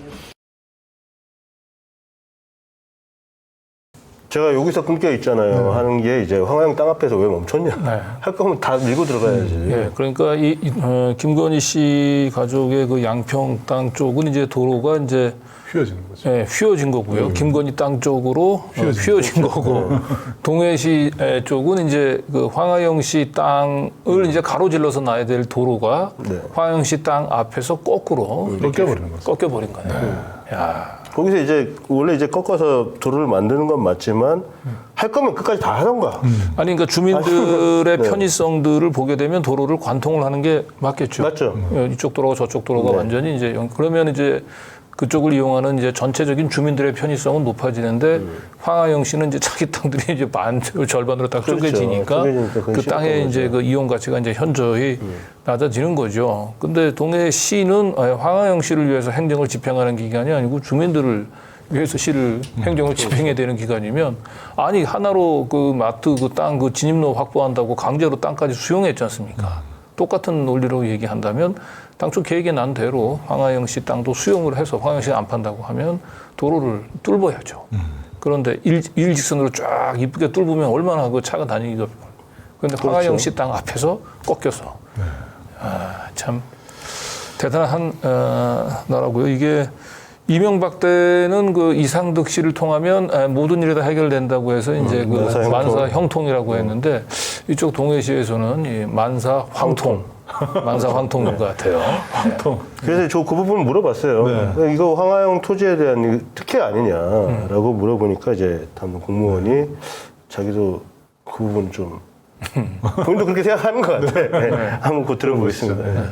제가 여기서 끊겨 있잖아요. 하는 게 이제 황하영 땅 앞에서 왜 멈췄냐. 네. 할 거면 다 밀고 들어가야지. 예, 그러니까 김건희 씨 가족의 그 양평 땅 쪽은 이제 도로가 이제 휘어지는 거죠. 휘어진 거고요. 김건희 땅 쪽으로 휘어진 거고 동해시 쪽은 이제 그 황하영 씨 땅을 이제 가로질러서 놔야 될 도로가 황하영 씨 땅 앞에서 거꾸로 꺾여버리는 거죠. 꺾여버린 거네요. 야. 거기서 이제 원래 이제 꺾어서 도로를 만드는 건 맞지만 할 거면 끝까지 다 하던가. 아니 그러니까 주민들의 편의성들을 보게 되면 도로를 관통을 하는 게 맞겠죠. 맞죠. 이쪽 도로가 저쪽 도로가 완전히 이제 그러면 이제 그쪽을 이용하는 이제 전체적인 주민들의 편의성은 높아지는데 황하영 씨는 이제 자기 땅들이 이제 절반으로 딱 그렇죠. 쪼개지니까 쪼개지니까 그건 그 땅의 심각한 이제 거죠. 그 이용 가치가 이제 현저히 낮아지는 거죠. 근데 동해시는 황하영 씨를 위해서 행정을 집행하는 기관이 아니고 주민들을 위해서 시를 행정을 집행해야 되는 기관이면 아니 하나로 그 마트 그 땅 그 진입로 확보한다고 강제로 땅까지 수용했지 않습니까? 똑같은 논리로 얘기한다면 당초 계획에 난 대로 황하영 씨 땅도 수용을 해서 황하영 씨가 안 판다고 하면 도로를 뚫어야죠. 그런데 일직선으로 쫙 이쁘게 뚫으면 얼마나 그 차가 다니기가. 그런데 황하영 씨 땅 앞에서 꺾여서 참 대단한 나라고요. 이게 이명박 때는 그 이상득 씨를 통하면 모든 일이 다 해결된다고 해서 이제 그 만사 형통이라고 했는데 이쪽 동해시에서는 이 만사 황통, 만사 황통인 것 같아요. 황통. 그래서 저 그 부분 물어봤어요. 네. 이거 황하영 토지에 대한 특혜 아니냐라고 물어보니까 이제 한번 공무원이 자기도 그 부분 좀 본인도 그렇게 생각하는 것 같아. 네. 한번 곧 들어보겠습니다. 네.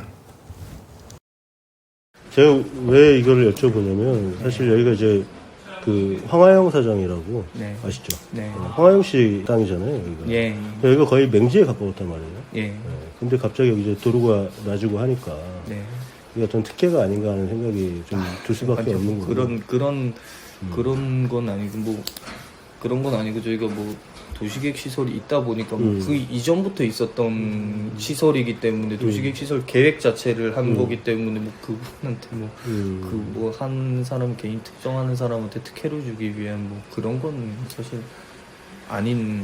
제가 왜 이걸 여쭤보냐면 사실 여기가 이제 그 황하영 사장이라고 네. 아시죠? 네. 황하영 씨 땅이잖아요. 여기가. 예. 여기가 거의 맹지에 가까웠단 말이에요. 예. 네. 근데 갑자기 여기 이제 도로가 놔주고 하니까 네. 이게 어떤 특혜가 아닌가 하는 생각이 좀 들 수밖에 없는 거예요. 그런 건 아니고 뭐 그런 건 아니고 저희가 뭐 도시계획 시설이 있다 보니까 뭐 그 이전부터 있었던 시설이기 때문에 도시계획 시설 계획 자체를 한 거기 때문에 뭐 그분한테 뭐 그 뭐 한 사람 개인 특정하는 사람한테 특혜를 주기 위한 뭐 그런 건 사실 아닌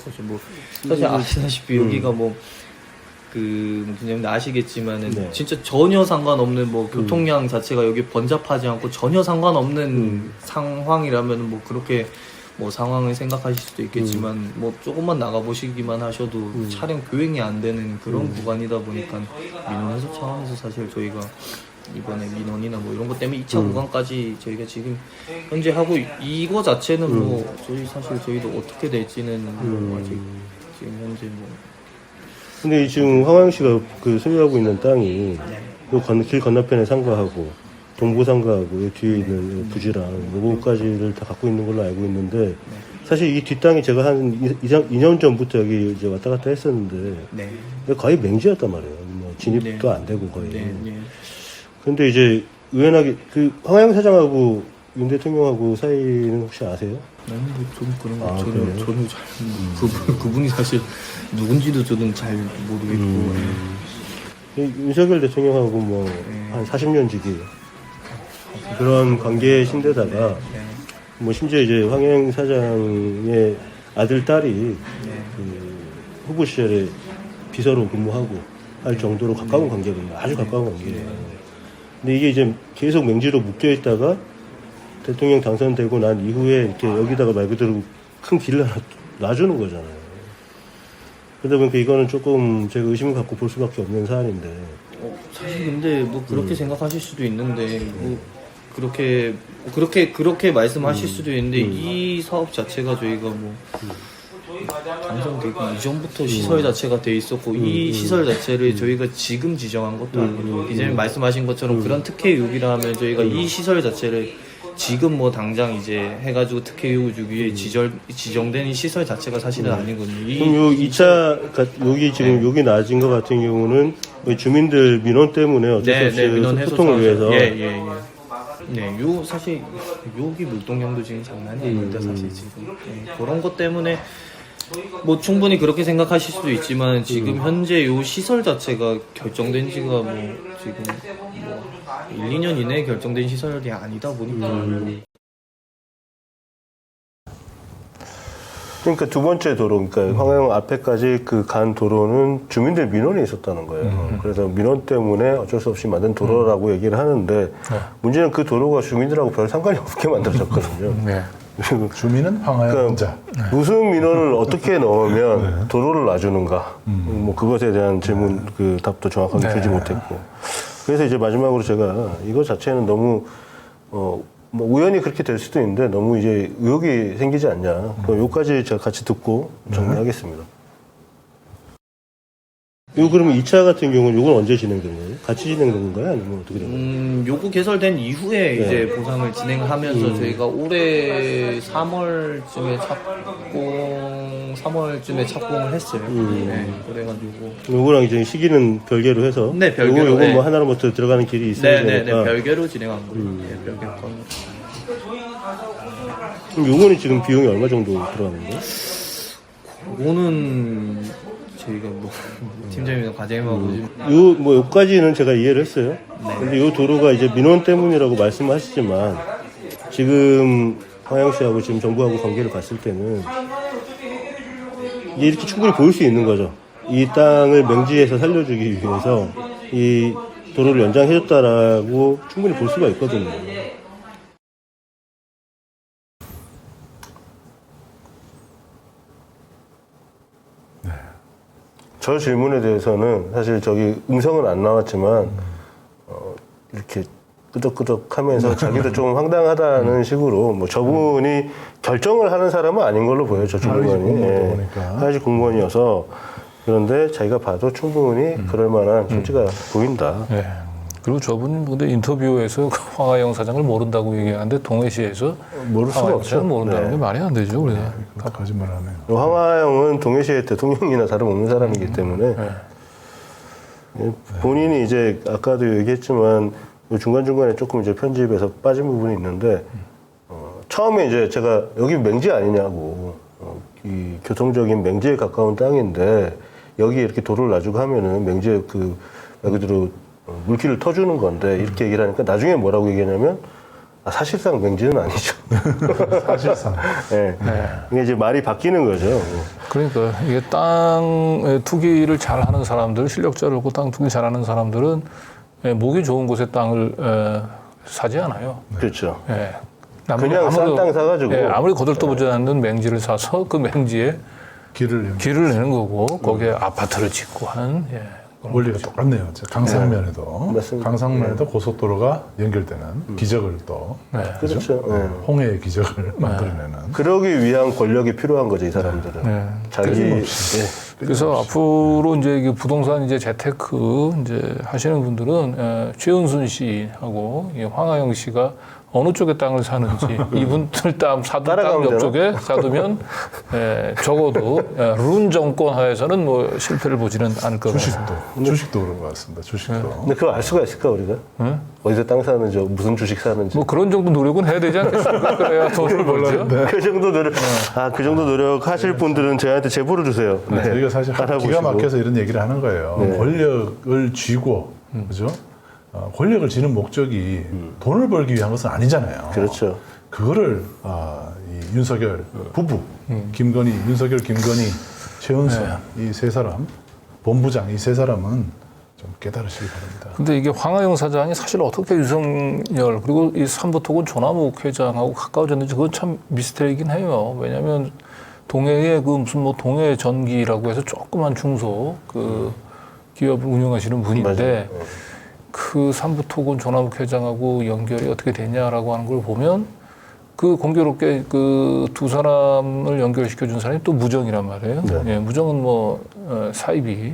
거죠. 뭐 사실 아시다시피 여기가 뭐 그 그냥 아시겠지만은 네. 진짜 전혀 상관없는 뭐 교통량 자체가 여기 번잡하지 않고 전혀 상관없는 상황이라면 뭐 그렇게 뭐 상황을 생각하실 수도 있겠지만 뭐 조금만 나가 보시기만 하셔도 차량 교행이 안 되는 그런 구간이다 보니까 민원 해소 차원에서 사실 저희가 이번에 민원이나 뭐 이런 것 때문에 2차 구간까지 저희가 지금 현재 하고 이거 자체는 뭐 저희 사실 저희도 어떻게 될지는 뭐 아직 지금 현재 뭐 근데 지금 황하영 씨가 그 소유하고 있는 땅이 길 건너편에 상가하고 동부상가하고 뒤에 있는 부지랑 요거까지를 다 갖고 있는 걸로 알고 있는데 사실 이 뒷땅이 제가 한 2년 전부터 여기 이제 왔다 갔다 했었는데 네. 거의 맹지였단 말이에요. 뭐 진입도 안 되고 거의. 네, 네. 근데 이제 의연하게 그 황하영 사장하고 윤 대통령하고 사이는 혹시 아세요? 아니 좀 그런 거 그래요? 저는 잘 그분이 사실 누군지도 저는 잘 모르겠고 윤석열 대통령하고 뭐 한 40년 지기 그런 관계신데다가 뭐 심지어 이제 황영 사장의 아들 딸이 그 후보 시절에 비서로 근무하고 할 정도로 가까운 관계거든요. 아주 가까운 관계예요. 근데 이게 이제 계속 맹지로 묶여 있다가 대통령 당선되고 난 이후에 이렇게 여기다가 말 그대로 큰 길을 하나 놔주는 거잖아요. 그러다 보니까 이거는 조금 제가 의심을 갖고 볼 수밖에 없는 사안인데. 사실 근데 뭐 그렇게 생각하실 수도 있는데 뭐 그렇게 말씀하실 수도 있는데 이 사업 자체가 저희가 뭐 당선되기 이전부터 시설 자체가 돼 있었고 이 시설 자체를 저희가 지금 지정한 것도 아니고 이제 말씀하신 것처럼 그런 특혜 의혹이라 하면 저희가 이 시설 자체를 지금 뭐 당장 이제 해가지고 특혜 의혹 주기 위해 지정된 시설 자체가 사실은 아니거든요. 그럼 요 2차, 여기 지금 여기 낮은 것 같은 경우는 주민들 민원 때문에 어쩔 수 없이 민원 해소 소통을 위해서. 네, 요 사실 여기 물동량도 지금 장난이 아닙니다. 사실 지금 그런 것 때문에 뭐 충분히 그렇게 생각하실 수도 있지만 지금 현재 요 시설 자체가 결정된 지가 뭐 지금 뭐 1, 2년 이내에 결정된 시설이 아니다 보니까 그러니까 두 번째 도로, 그러니까 황하영 앞에까지 그 간 도로는 주민들 민원이 있었다는 거예요. 그래서 민원 때문에 어쩔 수 없이 만든 도로라고 얘기를 하는데 문제는 그 도로가 주민들하고 별 상관이 없게 만들어졌거든요. 네. 주민은 황하영 혼자. 무슨 민원을 어떻게 넣으면 도로를 놔주는가? 뭐 그것에 대한 질문 그 답도 정확하게 주지 못했고. 그래서 이제 마지막으로 제가 이거 자체는 너무 뭐 우연히 그렇게 될 수도 있는데 너무 이제 의혹이 생기지 않냐. 그럼 여기까지 제가 같이 듣고 정리하겠습니다. 이거 그러면 2차 같은 경우는 이건 언제 진행된 거예요? 같이 진행된 건가요? 아니면 어떻게 된 거예요? 요구 개설된 이후에 이제 보상을 진행하면서 저희가 올해 3월쯤에 착공을 했어요. 네, 그래가지고. 요거랑 이제 시기는 별개로 해서. 네, 별개로, 요건 네. 뭐 하나로부터 들어가는 길이 있어야 네네네, 되니까. 별개로 진행한 거예요. 네, 별개로 겁니다. 그럼 요거는 지금 비용이 얼마 정도 들어가는 거예요? 그거는 저희가 뭐 팀장님이랑 과장님하고 요까지는 제가 이해를 했어요. 근데 요 도로가 이제 민원 때문이라고 말씀하시지만 지금 황영 씨하고 지금 정부하고 관계를 봤을 때는 이게 이렇게 충분히 보일 수 있는 거죠. 이 땅을 맹지에서 살려주기 위해서 이 도로를 연장해줬다라고 충분히 볼 수가 있거든요. 저 질문에 대해서는 사실 저기 음성은 안 나왔지만 이렇게 끄덕끄덕하면서 자기도 좀 황당하다는 식으로 뭐 저분이 결정을 하는 사람은 아닌 걸로 보여요. 저 주무관이 하이직 공무원이어서 그런데 자기가 봐도 충분히 그럴 만한 소지가 보인다. 네. 그리고 저분 근데 인터뷰에서 황하영 사장을 모른다고 얘기하는데 동해시에서 모를 수가 황하영 없죠. 사장을 모른다는 네. 게 말이 안 되죠. 우리가. 다 거짓말하네요. 황하영은 동해시의 대통령이나 다름없는 사람이기 때문에 본인이 이제 아까도 얘기했지만 중간중간에 조금 이제 편집에서 빠진 부분이 있는데 처음에 이제 제가 여기 맹지 아니냐고 이 교통적인 맹지에 가까운 땅인데 여기 이렇게 도로를 놔주고 하면은 맹지에 그 말 그대로 물길을 터주는 건데 이렇게 얘기를 하니까 나중에 뭐라고 얘기하냐면 사실상 맹지는 아니죠. 사실상. 네. 이게 이제 말이 바뀌는 거죠. 그러니까 이게 땅 투기를 잘하는 사람들, 실력자를 땅 투기 잘하는 사람들은 목이 좋은 곳에 땅을 사지 않아요. 그렇죠. 예. 그냥 싼 땅 사가지고. 아무리 거들떠보지 않는 맹지를 사서 그 맹지에 길을 내는 거고 거기에 아파트를 짓고 하는 원리가 똑같네요. 강상면에도 맞습니다. 강상면에도 고속도로가 연결되는 기적을 또 그렇죠. 네. 홍해의 기적을 만들어내는. 그러기 위한 권력이 필요한 거죠, 이 사람들은. 네. 자기 그래서 앞으로 이제 이게 부동산 이제 재테크 이제 하시는 분들은 최은순 씨하고 이 황하영 씨가 어느 쪽에 땅을 사는지 이분들 땅 사둔 땅 따라가면 옆쪽에 사두면 적어도 룬 정권 하에서는 뭐 실패를 보지는 않을 것 같습니다. 주식도 그런 것 같습니다. 주식도. 근데 그걸 알 수가 있을까, 우리가? 어디서 땅 사는지, 무슨 주식 사는지. 뭐 그런 정도 노력은 해야 되지 않겠습니까? 그래야 돈을 벌죠. 그 정도 노력, 그 정도 노력하실 분들은 저희한테 제보를 주세요. 네. 저희가 사실 알아보시고. 기가 막혀서 이런 얘기를 하는 거예요. 권력을 쥐고, 그죠? 권력을 쥐는 목적이 돈을 벌기 위한 것은 아니잖아요. 그렇죠. 그거를 이 윤석열 부부, 윤석열, 김건희, 최은순 이 세 사람, 본부장 이 세 사람은 좀 깨달으시기 바랍니다. 근데 이게 황하영 사장이 사실 어떻게 윤석열 그리고 이 삼부토군 조남욱 회장하고 가까워졌는지 그건 참 미스터리이긴 해요. 왜냐하면 동해에 그 무슨 뭐 동해 전기라고 해서 조그만 중소 그 기업을 운영하시는 분인데 그 삼부토군 조남욱 회장하고 연결이 어떻게 되냐라고 하는 걸 보면 그 공교롭게 그 두 사람을 연결시켜 준 사람이 또 무정이란 말이에요. 예, 무정은 뭐 사입이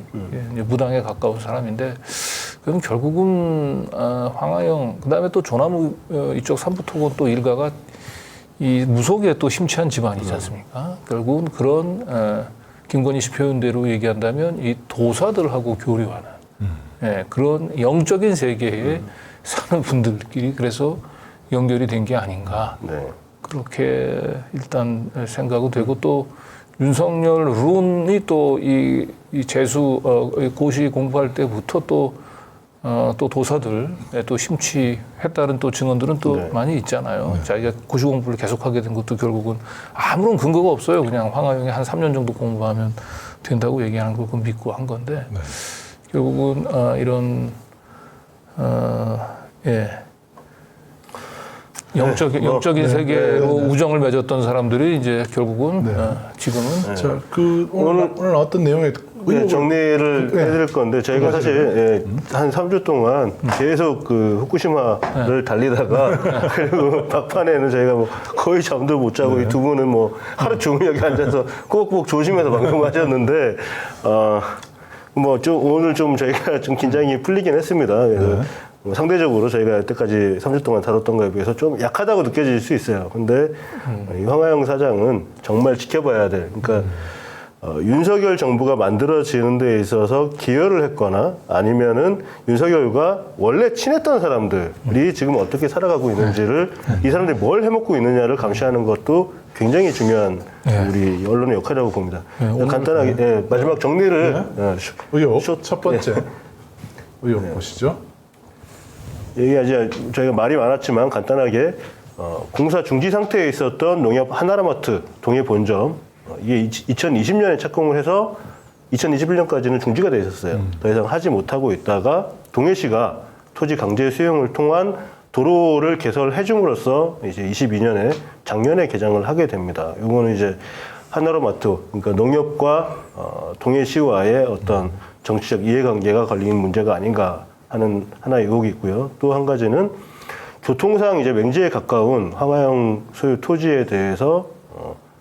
이제 무당에 가까운 사람인데 그럼 결국은 황하영 그다음에 또 조남욱 이쪽 삼부토군 또 일가가 이 무속에 또 심취한 집안이지 않습니까? 결국은 그런 김건희 씨 표현대로 얘기한다면 이 도사들하고 교류하는 그런 영적인 세계에 사는 분들끼리 그래서 연결이 된 게 아닌가. 그렇게 일단 생각이 되고 또 윤석열 룬이 또 이 재수 고시 공부할 때부터 또 도사들 또 심취했다는 또 증언들은 또 많이 있잖아요. 자기가 고시 공부를 계속하게 된 것도 결국은 아무런 근거가 없어요. 그냥 황하영이 한 3년 정도 공부하면 된다고 얘기하는 걸 믿고 한 건데 결국은 이런 영적인 세계로 우정을 맺었던 사람들이 이제 결국은 지금은 자, 오늘 어떤 내용에 정리를 해드릴 건데 저희가 사실 한 3주 동안 계속 그 후쿠시마를 달리다가 그리고 막판에는 저희가 뭐 거의 잠도 못 자고 이 두 분은 뭐 하루 종일 여기 앉아서 꼭꼭 조심해서 방송하셨는데 뭐 좀 오늘 좀 저희가 좀 긴장이 풀리긴 했습니다. 그래서 뭐 상대적으로 저희가 여태까지 3주 동안 다뤘던 거에 비해서 좀 약하다고 느껴질 수 있어요. 근데 이 황하영 사장은 정말 지켜봐야 될, 그러니까 윤석열 정부가 만들어지는 데 있어서 기여를 했거나 아니면은 윤석열과 원래 친했던 사람들이 지금 어떻게 살아가고 있는지를 이 사람들이 뭘 해먹고 있느냐를 감시하는 것도 굉장히 중요한 우리 언론의 역할이라고 봅니다. 간단하게 예, 마지막 정리를 의혹 첫 번째 의혹 보시죠. 얘기하지 저희가 말이 많았지만 간단하게 공사 중지 상태에 있었던 농협 하나라마트 동해 본점 이게 2020년에 착공을 해서 2021년까지는 중지가 돼 있었어요. 더 이상 하지 못하고 있다가 동해시가 토지 강제 수용을 통한 도로를 개설해 줌으로써 이제 22년에 작년에 개장을 하게 됩니다. 이거는 이제 하나로마트, 그러니까 농협과 동해시와의 어떤 정치적 이해관계가 걸린 문제가 아닌가 하는 하나의 의혹이 있고요. 또 한 가지는 교통상 이제 맹지에 가까운 황하영 소유 토지에 대해서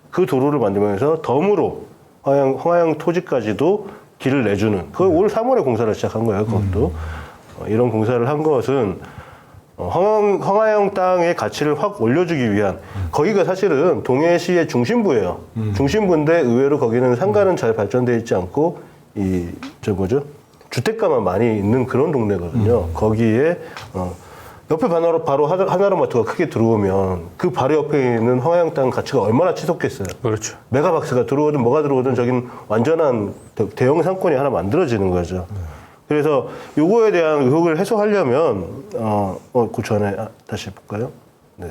그 도로를 만들면서 덤으로 황하영 토지까지도 길을 내주는, 그걸 올 3월에 공사를 시작한 거예요. 그것도 이런 공사를 한 것은 황하영 땅의 가치를 확 올려주기 위한, 거기가 사실은 동해시의 중심부예요. 중심부인데 의외로 거기는 상가는 잘 발전되어 있지 않고 주택가만 많이 있는 그런 동네거든요. 거기에 옆에 바로 하나로마트가 크게 들어오면 그 바로 옆에 있는 황하영 땅 가치가 얼마나 치솟겠어요. 그렇죠. 메가박스가 들어오든 뭐가 들어오든 저긴 완전한 대형 상권이 하나 만들어지는 거죠. 그래서 요거에 대한 의혹을 해소하려면 그 전에 다시 볼까요? 네.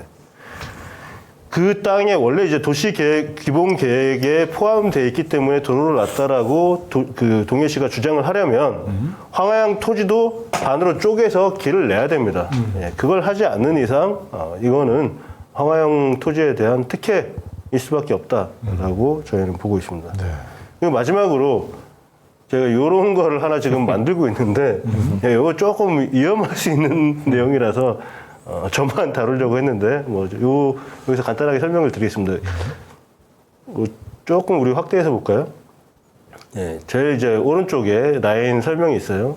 그 땅에 원래 이제 도시 계획, 기본 계획에 포함되어 있기 때문에 도로를 놨다라고 그 동해시가 주장을 하려면 황하영 토지도 반으로 쪼개서 길을 내야 됩니다. 예, 그걸 하지 않는 이상 이거는 황하영 토지에 대한 특혜일 수밖에 없다라고 저희는 보고 있습니다. 네. 그리고 마지막으로 제가 이런 거를 하나 지금 만들고 있는데 이거 조금 위험할 수 있는 내용이라서 저만 다루려고 했는데 여기서 간단하게 설명을 드리겠습니다. 조금 우리 확대해서 볼까요? 예, 제일 이제 오른쪽에 라인 설명이 있어요.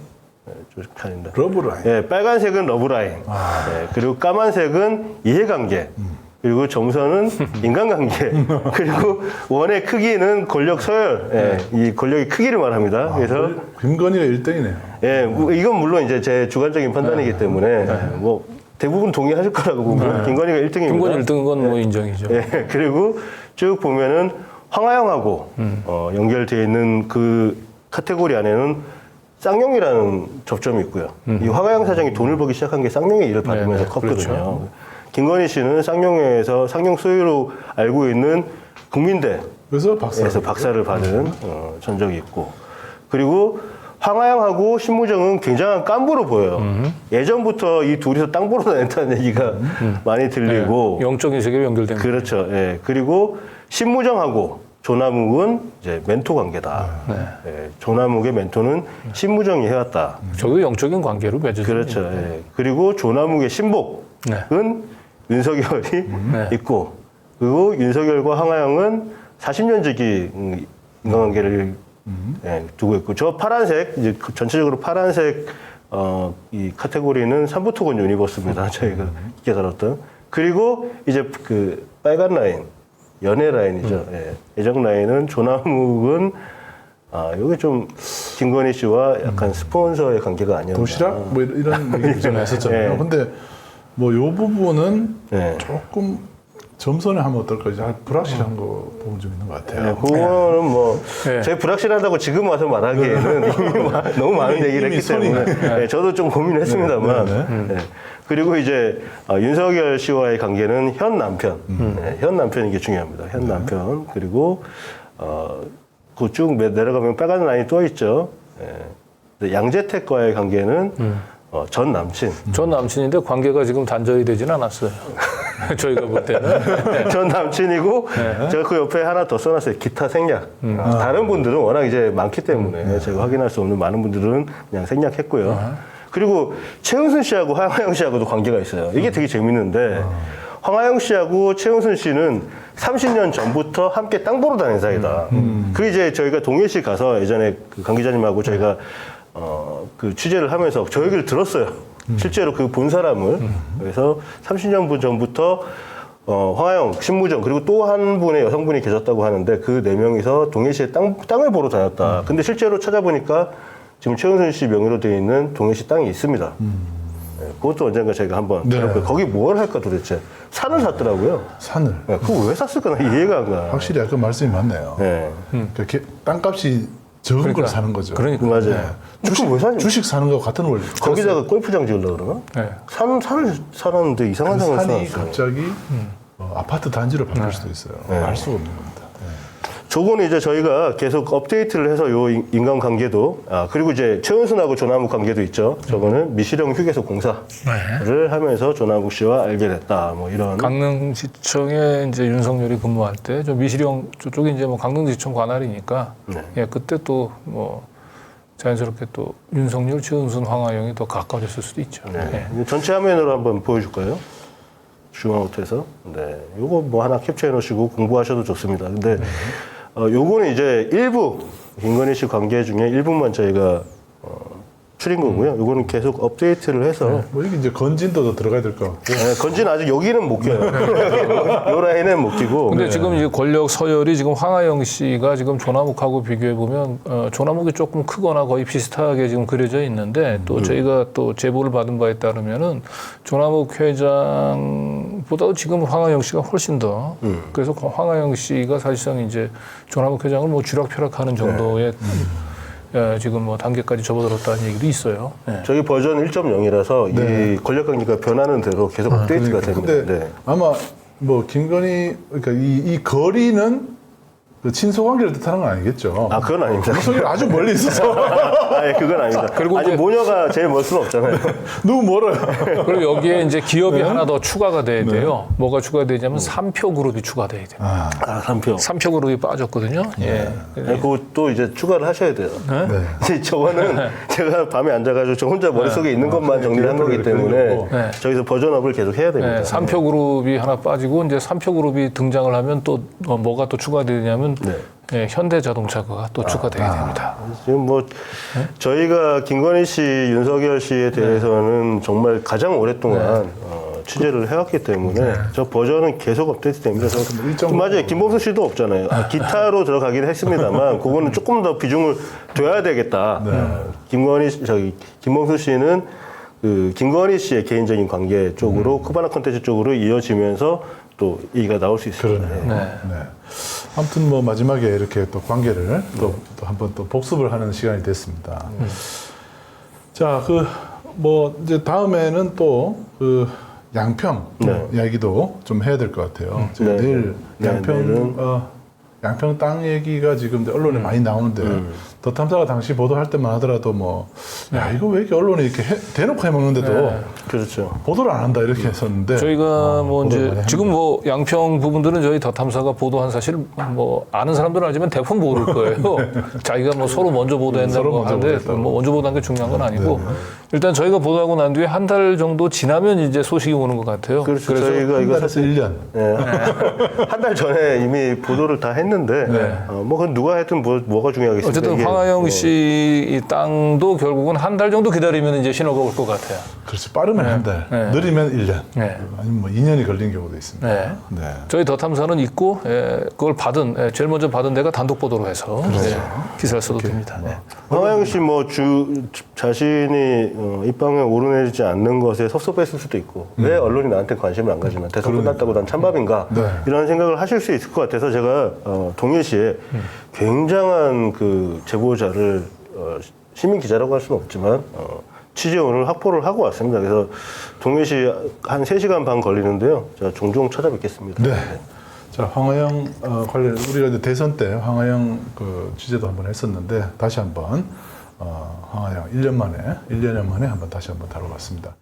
러브라인. 예, 빨간색은 러브라인. 예, 그리고 까만색은 이해관계. 그리고 점선은 인간관계. 그리고 원의 크기는 권력 서열. 예, 이 권력의 크기를 말합니다. 그래서 김건희가 1등이네요. 예, 이건 물론 이제 제 주관적인 판단이기 때문에 뭐 대부분 동의하실 거라고 보면 김건희가 1등입니다. 김건희 1등인 건 뭐 인정이죠. 예, 그리고 쭉 보면은 황하영하고 연결되어 있는 그 카테고리 안에는 쌍용이라는 접점이 있고요. 이 황하영 사장이 돈을 벌기 시작한 게 쌍용의 일을 받으면서 컸거든요. 그렇죠. 김건희 씨는 쌍용에서 쌍용 소유로 알고 있는 국민대에서 박사를 받은 전적이 있고, 그리고 황하영하고 신무정은 굉장한 깐부로 보여요. 예전부터 이 둘이서 땅 보러 다녔다는 얘기가 많이 들리고, 네, 영적인 세계로 연결된 거죠. 그렇죠. 예. 그리고 신무정하고 조남욱은 이제 멘토 관계다. 예. 조남욱의 멘토는 신무정이 해왔다. 저도 영적인 관계로 맺어져. 그렇죠. 예. 그리고 조남욱의 신복은 윤석열이 있고, 그리고 윤석열과 황하영은 40년 지기 인간관계를 두고 있고, 저 파란색, 이제 전체적으로 파란색 이 카테고리는 삼부토건 유니버스입니다. 저희가 이렇게 다뤘던. 그리고 이제 그 빨간 라인, 연애 라인이죠. 예. 애정 라인은 조남욱은 여기 좀 김건희 씨와 약간 스폰서의 관계가 아니었나. 도시락 뭐 이런 얘기 좀 했었잖아요. 근데 뭐 요 부분은 조금 점선에 하면 어떨까? 불확실한 거 부분 좀 있는 것 같아요. 네, 그거는 뭐 저희 불확실하다고 지금 와서 말하기에는 이미 너무 많은 얘기를 했기 때문에 저도 좀 고민했습니다만. 그리고 이제 윤석열 씨와의 관계는 현 남편, 현 남편이 게 중요합니다. 현 남편. 그리고 그 쭉 내려가면 빨간 라인이 또 있죠. 양재택과의 관계는 전 남친. 전 남친인데 관계가 지금 단절이 되진 않았어요. 저희가 볼 때는. 전 남친이고, 제가 그 옆에 하나 더 써놨어요. 기타 생략. 다른 분들은 워낙 이제 많기 때문에 제가 확인할 수 없는 많은 분들은 그냥 생략했고요. 그리고 최은순 씨하고 황하영 씨하고도 관계가 있어요. 이게 되게 재밌는데, 황하영 씨하고 최은순 씨는 30년 전부터 함께 땅 보러 다닌 사이다. 그 이제 저희가 동해시 가서 예전에 그 강 기자님하고 저희가 그 취재를 하면서 저 얘기를 들었어요. 실제로 그 본 사람을. 그래서 30년 전부터 황하영, 신무정 그리고 또 한 분의 여성분이 계셨다고 하는데 그 네 명이서 동해시에 땅을 보러 다녔다. 근데 실제로 찾아보니까 지금 최은순 씨 명의로 되어 있는 동해시 땅이 있습니다. 네, 그것도 언젠가 저희가 한번 다뤄볼게요. 거기 뭘 할까 도대체? 산을 샀더라고요. 산을. 네, 그거 왜 샀을까? 나 이해가 안 가. 확실히 아까 말씀이 맞네요. 네. 그러니까 땅값이 적은 걸 사는 거죠. 그러니까. 맞아요. 주식 왜 사냐? 주식 사는 거 같은 원리. 거기다가 골프장 지으려고 그러나? 네. 산을 사놨는데 이상한 그 산을 산이 사놨어요. 갑자기 아파트 단지로 바뀔 수도 있어요. 알 수가 없는 겁니다. 저거는 이제 저희가 계속 업데이트를 해서 요 인간관계도, 그리고 이제 최은순하고 조남욱 관계도 있죠. 저거는 미시령 휴게소 공사를 하면서 조남욱 씨와 알게 됐다. 뭐 이런. 강릉지청에 이제 윤석열이 근무할 때, 저 미시령 저쪽이 이제 뭐 강릉지청 관할이니까, 네. 예, 그때 또 뭐 자연스럽게 또 윤석열, 최은순, 황하영이 더 가까워졌을 수도 있죠. 네. 예. 전체 화면으로 한번 보여줄까요? 중앙호텔에서. 네. 요거 뭐 하나 캡처해 놓으시고 공부하셔도 좋습니다. 근데, 요거는 이제 일부, 김건희 씨 관계 중에 일부만 저희가, 추린 거고요. 요거는 계속 업데이트를 해서. 뭐 이게 이제 건진도 더 들어가야 될 것 같고. 네, 건진 아직 여기는 못 껴요. 요 라인은 못 끼고. 근데 지금 이제 권력 서열이 지금 황하영 씨가 지금 조남욱하고 비교해 보면 조남욱이 조금 크거나 거의 비슷하게 지금 그려져 있는데 또 저희가 또 제보를 받은 바에 따르면은 조남욱 회장보다도 지금 황하영 씨가 훨씬 더 그래서 황하영 씨가 사실상 이제 조남욱 회장을 뭐 쥐락펴락하는 정도의 지금 뭐 단계까지 접어들었다는 얘기도 있어요. 네. 저기 버전 1.0이라서 이 권력 관계가 변하는 대로 계속 업데이트가 그러니까. 됩니다. 근데 네. 아마 뭐 김건희 그러니까 이 거리는 그 친소 관계를 뜻하는 건 아니겠죠. 그건 아닙니다. 윤석열이 아주 멀리 있어서 아니, 그건 아닙니다. 그리고 아니, 이제- 모녀가 제일 멀 수는 없잖아요. 너무 멀어요. 그리고 여기에 이제 기업이 하나 더 추가가 돼야 돼요. 뭐가 추가되냐면 삼표 그룹이 추가돼야 돼요. 3표. 삼표 그룹이 빠졌거든요. 예. 그것도 이제 추가를 하셔야 돼요. 이제 저거는 제가 밤에 앉아가지고 저 혼자 머릿속에 있는 것만 정리를 한 거기 때문에 네. 저기서 버전업을 계속 해야 됩니다. 네, 3표 그룹이 하나 빠지고 이제 3표 그룹이 등장을 하면 또 뭐가 또 추가되냐면 예, 현대자동차가 또 추가되게 됩니다. 지금 뭐 저희가 김건희 씨, 윤석열 씨에 대해서는 정말 가장 오랫동안 취재를 해왔기 때문에 저 버전은 계속 업데이트 됩니다. 그래서 맞아요. 김범수 씨도 없잖아요. 기타로 들어가긴 했습니다만 그거는 조금 더 비중을 둬야 되겠다. 김범수 씨는 그 김건희 씨의 개인적인 관계 쪽으로 쿠바나 콘텐츠 쪽으로 이어지면서 또 얘기가 나올 수 있습니다. 네. 아무튼 뭐 마지막에 이렇게 또 관계를 또 한번 또 복습을 하는 시간이 됐습니다. 자, 그 뭐 이제 다음에는 또 그 양평 이야기도 좀 해야 될 것 같아요. 제가 내일 양평 땅 얘기가 지금 언론에 많이 나오는데 더 탐사가 당시 보도할 때만 하더라도 뭐 야 이거 왜 이렇게 언론이 이렇게 대놓고 해먹는데도 그렇죠. 보도를 안 한다 이렇게 했었는데 저희가 뭐 보도를 이제 많이 지금 뭐 양평 부분들은 저희 더 탐사가 보도한 사실 뭐 아는 사람들은 알지만 대부분 모를 거예요. 자기가 뭐 서로 먼저 보도했다고 하는데 뭐 먼저 보도한 게 중요한 건 아니고 일단 저희가 보도하고 난 뒤에 한 달 정도 지나면 이제 소식이 오는 것 같아요. 그래서 그래서 저희가 이거 한달에서 1년. 한 달 전에 이미 보도를 다 했는데 뭐 그건 누가 했든 뭐가 중요하겠습니까? 어쨌든 이게 황하영 씨 이 땅도 결국은 한 달 정도 기다리면 이제 신호가 올 것 같아요. 그렇죠. 빠르면 한 달, 느리면 1년, 네. 아니면 뭐 2년이 걸린 경우도 있습니다. 네. 저희 더 탐사는 있고 그걸 받은 제일 먼저 받은 데가 단독 보도로 해서 기사를 써도 됩니다. 네. 황하영 씨 뭐 자신이 입방에 오르내리지 않는 것에 섭섭했을 수도 있고 왜 언론이 나한테 관심을 안 가지면 대선 끝났다고 난 찬밥인가 이런 생각을 하실 수 있을 것 같아서 제가 동해시에 굉장한 그 제보자를 시민 기자라고 할 수는 없지만 취재원을 확보를 하고 왔습니다. 그래서 동해시 한 3시간 반 걸리는데요. 제가 종종 찾아뵙겠습니다. 네. 자, 황하영 관련 우리가 이제 대선 때 황하영 그 취재도 한번 했었는데 다시 한번 황하영 1년여 만에 한번 다시 한번 다뤄봤습니다.